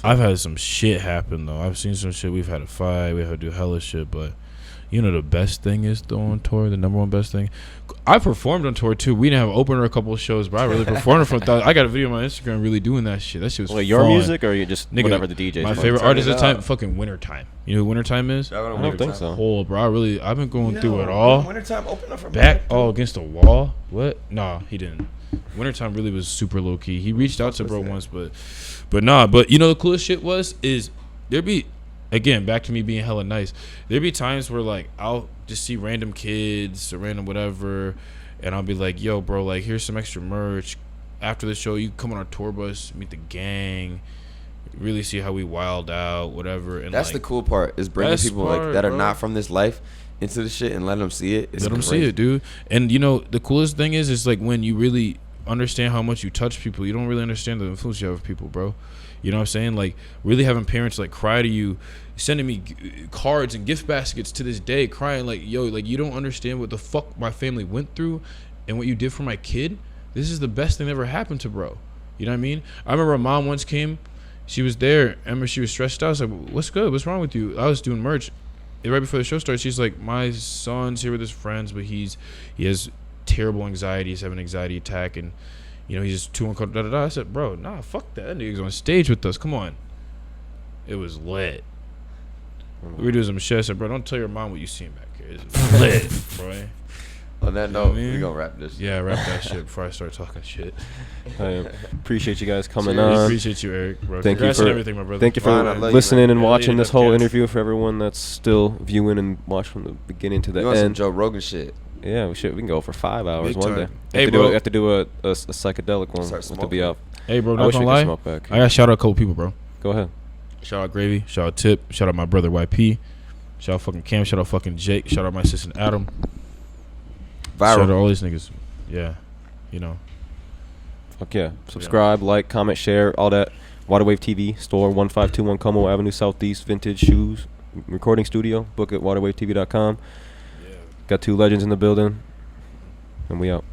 I've had some shit happen though. I've seen some shit. We've had a fight. We had to do hella shit. But you know the best thing is though on tour. The number one best thing. I performed on tour too. We didn't have an opener a couple of shows, but I really performed in front of. I got a video on my Instagram really doing that shit. That shit was your fun. music or you just Nigga, whatever the DJs. My want? favorite Turn artist it at the time, up. fucking Wintertime. You know who Wintertime is? I don't think so. Oh, bro, I've been going through it all. Wintertime open up for Back all against the wall. What? Nah, he didn't. Wintertime really was super low key. He reached out to bro once, but nah. But you know the coolest shit is there'd be, again, back to me being hella nice. There'd be times where like I'll just see random kids or random whatever, and I'll be like, yo, bro, like here's some extra merch. After the show, you come on our tour bus, meet the gang, really see how we wild out, whatever. And that's like, the cool part is bringing people like that are not from this life into the shit and letting them see it. Let them see it, dude. And you know the coolest thing is like when you really understand how much you touch people, you don't really understand the influence you have with people, bro. You know what I'm saying? Like really having parents like cry to you, sending me cards and gift baskets to this day, crying like, yo, like you don't understand what the fuck my family went through and what you did for my kid. This is the best thing that ever happened to bro. You know what I mean? I remember my mom once came, she was there. I remember she was stressed out. I was like, what's good? What's wrong with you? I was doing merch. And right before the show started, she's like, my son's here with his friends, but he has terrible anxiety. He's having an anxiety attack, and you know he's just too uncomfortable. I said, bro, nah, fuck that. That nigga's on stage with us. Come on. It was lit. We were doing some shit. I said, bro, don't tell your mom what you seen back here. It's lit, bro. On that note, we gonna wrap this. Yeah, wrap that shit before I start talking shit. I appreciate you guys coming Cheers. on. Appreciate you, Eric, bro. Thank Congrats you for on everything, my brother. Thank you for Fine, I love you, listening man. and Yeah, watching lead this up, whole kids. interview. For everyone that's still viewing and watch from the beginning to the You want some end. Joe Rogan shit? Yeah, we can go for 5 hours Big one time. day. Hey, We bro. have to do a psychedelic one Start with the be smoking. out. Hey, bro, I not wish we gonna could lie. smoke back. I gotta shout out a couple people, bro. Go ahead. Shout out Gravy. Shout out Tip. Shout out my brother YP. Shout out fucking Cam. Shout out fucking Jake. Shout out my assistant Adam. Shout out Viral. all these niggas. Yeah, you know. Fuck yeah. Subscribe, like, comment, share, all that. Waterwave TV, store 1521 Como Avenue Southeast, vintage shoes, recording studio. Book at waterwavetv.com. Yeah. Got two legends in the building. And we out.